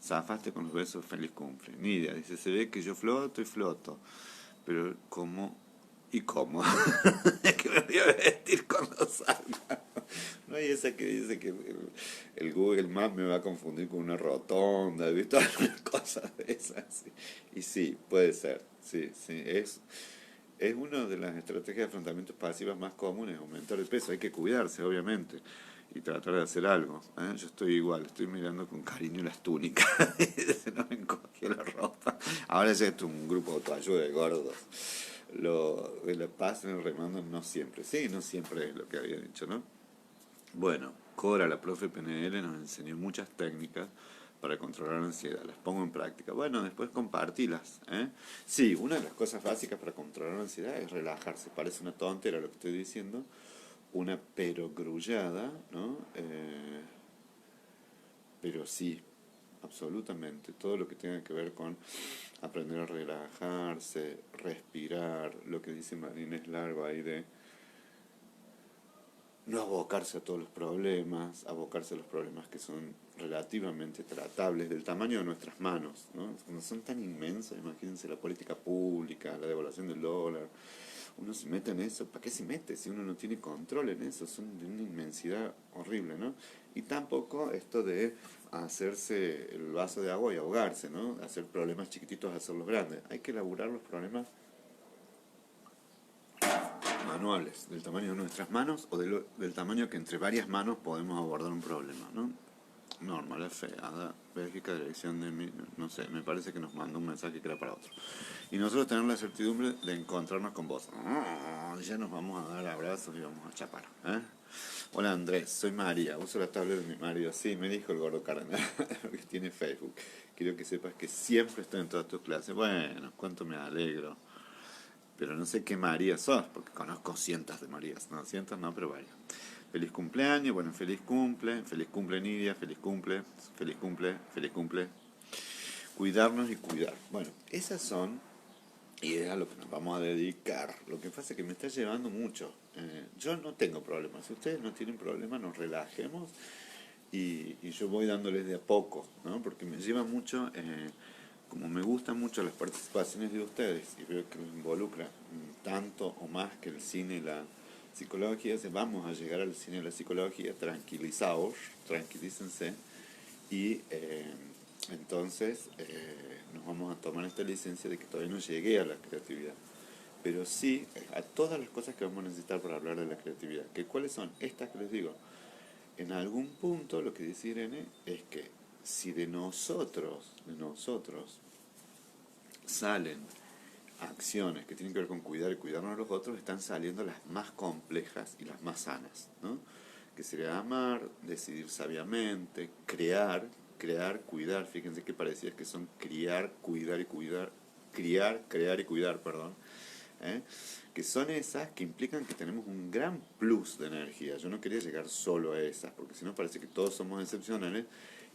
Speaker 1: Zafaste con los besos, feliz cumple. Nidia dice, se ve que yo floto y floto, pero ¿cómo? ¿Y cómo? Es que me voy a vestir cuando salga. No hay esa que dice que el Google Maps me va a confundir con una rotonda, ¿viste? Algunas cosas de esas. Sí. Y sí, puede ser. Sí, sí. Es una de las estrategias de afrontamiento pasivas más comunes, aumentar el peso. Hay que cuidarse, obviamente, y tratar de hacer algo. Yo estoy igual, estoy mirando con cariño las túnicas. Se nos encogió la ropa. Ahora ya es un grupo de autoayuda de gordos. Lo de la paz en el remando no siempre. Sí, no siempre es lo que había dicho, ¿no? Bueno, Cora, la profe PNL, nos enseñó muchas técnicas para controlar la ansiedad. Las pongo en práctica. Bueno, después compartilas. Sí, una de las cosas básicas para controlar la ansiedad es relajarse. Parece una tontera lo que estoy diciendo, una perogrullada, ¿no? Pero sí, absolutamente. Todo lo que tenga que ver con aprender a relajarse, respirar, lo que dice Marina es largo ahí de no abocarse a todos los problemas, abocarse a los problemas que son relativamente tratables, del tamaño de nuestras manos, ¿no? Cuando son tan inmensos, imagínense la política pública, la devaluación del dólar, uno se mete en eso, ¿para qué se mete si uno no tiene control en eso? Son de una inmensidad horrible, ¿no? Y tampoco esto de hacerse el vaso de agua y ahogarse, ¿no? Hacer problemas chiquititos, hacerlos grandes. Hay que elaborar los problemas manuales, del tamaño de nuestras manos o del tamaño que entre varias manos podemos abordar un problema, ¿no? Norma, la fea, Bélgica, dirección de no sé, me parece que nos mandó un mensaje que era para otro. Y nosotros tenemos la certidumbre de encontrarnos con vos. Ya nos vamos a dar abrazos y vamos a chapar. Hola Andrés, soy María, uso la tablet de mi marido. Sí, me dijo el gordo carnal que tiene Facebook. Quiero que sepas que siempre estoy en todas tus clases. Bueno, cuánto me alegro. Pero no sé qué María sos, porque conozco cientos de Marías. No, cientos no, pero varias. Feliz cumpleaños, bueno, feliz cumple Nidia, feliz cumple, feliz cumple, feliz cumple. Cuidarnos y cuidar. Bueno, esas son, y es a lo que nos vamos a dedicar. Lo que pasa es que me está llevando mucho. Yo no tengo problemas. Si ustedes no tienen problemas, nos relajemos y yo voy dándoles de a poco, ¿no? Porque me lleva mucho, como me gustan mucho las participaciones de ustedes y veo que los involucra tanto o más que el cine y la psicología, vamos a llegar al cine y la psicología, tranquilizaos, tranquilícense y entonces nos vamos a tomar esta licencia de que todavía no llegué a la creatividad. Pero sí a todas las cosas que vamos a necesitar para hablar de la creatividad. ¿Que cuáles son? Estas que les digo. En algún punto lo que dice Irene es que si de nosotros salen acciones que tienen que ver con cuidar y cuidarnos a los otros, están saliendo las más complejas y las más sanas, ¿no? Que sería amar, decidir sabiamente, crear, cuidar. Fíjense que parecidas que son criar, cuidar y cuidar, criar, crear y cuidar, perdón. ¿Eh? Que son esas que implican que tenemos un gran plus de energía. Yo no quería llegar solo a esas, porque si no parece que todos somos excepcionales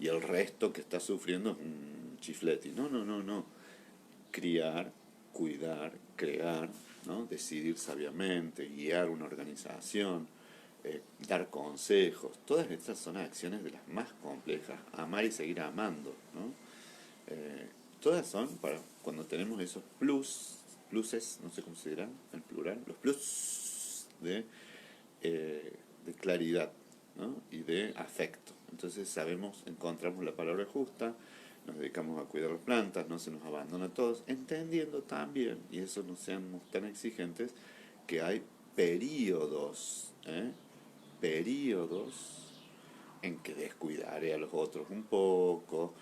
Speaker 1: y el resto que está sufriendo es un chifleti. No, no, no, no. Criar, cuidar, crear, ¿no? Decidir sabiamente, guiar una organización, dar consejos. Todas estas son acciones de las más complejas. Amar y seguir amando, ¿no? Todas son para cuando tenemos esos pluses, no sé cómo se dirá en plural, los plus de claridad, ¿no? Y de afecto. Entonces sabemos, encontramos la palabra justa, nos dedicamos a cuidar las plantas, no se nos abandona a todos, entendiendo también, y eso no seamos tan exigentes, que hay periodos, periodos en que descuidaré a los otros un poco,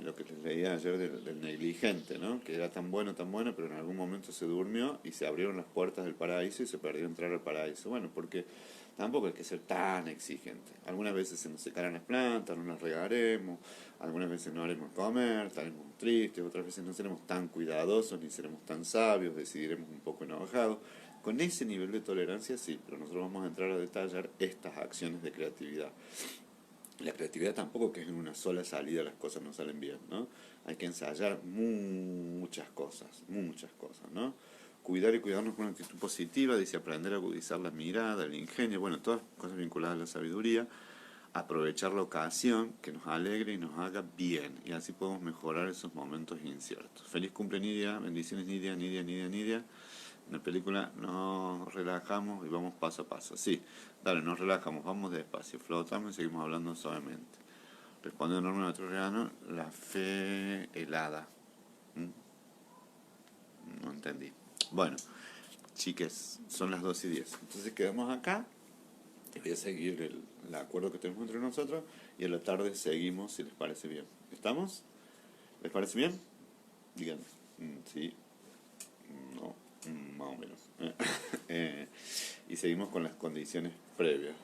Speaker 1: lo que les leía ayer del negligente, ¿no? Que era tan bueno, pero en algún momento se durmió y se abrieron las puertas del paraíso y se perdió entrar al paraíso. Bueno, porque tampoco hay que ser tan exigente. Algunas veces se nos secarán las plantas, no las regaremos, algunas veces no haremos comer, estaremos tristes, otras veces no seremos tan cuidadosos ni seremos tan sabios, decidiremos un poco enojados. Con ese nivel de tolerancia sí, pero nosotros vamos a entrar a detallar estas acciones de creatividad. La creatividad tampoco que es en una sola salida las cosas no salen bien, ¿no? Hay que ensayar muchas cosas, ¿no? Cuidar y cuidarnos con una actitud positiva, dice aprender a agudizar la mirada, el ingenio, bueno, todas cosas vinculadas a la sabiduría, aprovechar la ocasión que nos alegre y nos haga bien, y así podemos mejorar esos momentos inciertos. Feliz cumple Nidia, bendiciones Nidia, Nidia, Nidia, Nidia. En la película nos relajamos y vamos paso a paso. Sí, dale, nos relajamos, vamos despacio, flotamos y seguimos hablando suavemente. Respondiendo Norma Maturreano, la fe helada. No entendí. Bueno, chiques, son las 2:10. Entonces quedamos acá. Voy a seguir el acuerdo que tenemos entre nosotros y a la tarde seguimos si les parece bien. ¿Estamos? ¿Les parece bien? Digan, sí, no, más o menos. Y seguimos con las condiciones previas.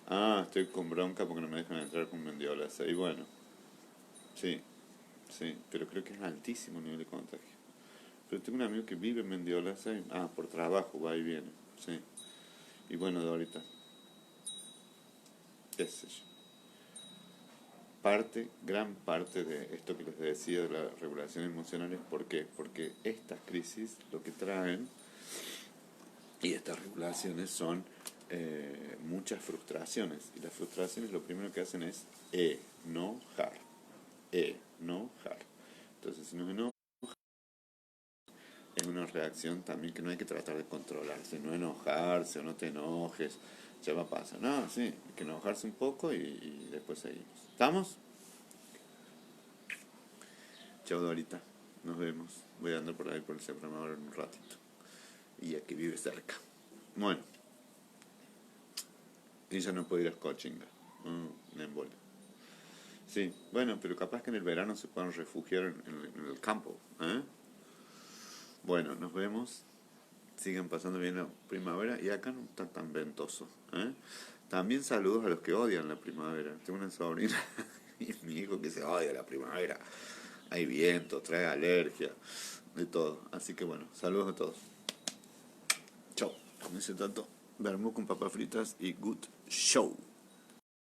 Speaker 1: Ah, estoy con bronca porque no me dejan entrar con Mendiolas. Y bueno, sí, pero creo que es altísimo el nivel de contagio. Pero tengo un amigo que vive en Mendiolas. Por trabajo, va y viene. Sí. Y bueno, de ahorita, qué sé yo. Gran parte de esto que les decía de la regulación emocional es ¿por qué? Porque estas crisis lo que traen y estas regulaciones son muchas frustraciones. Y las frustraciones lo primero que hacen es enojar. Entonces, si nos enoja, es una reacción también que no hay que tratar de controlarse, no enojarse o no te enojes, ya va a pasar. No, sí, hay que enojarse un poco y después seguimos. ¿Estamos? Chao Dorita, nos vemos. Voy a andar por ahí por el separador en un ratito. Y aquí vive cerca. Bueno, ella no puede ir a Scotchinga. Me embole. Sí, bueno, pero capaz que en el verano se puedan refugiar en el campo. Bueno, nos vemos. Sigan pasando bien la primavera y acá no está tan ventoso. También saludos a los que odian la primavera. Tengo una sobrina y mi hijo que se odia la primavera. Hay viento, trae alergia, de todo. Así que bueno, saludos a todos. Chao. No hice tanto vermú con papas fritas y good show.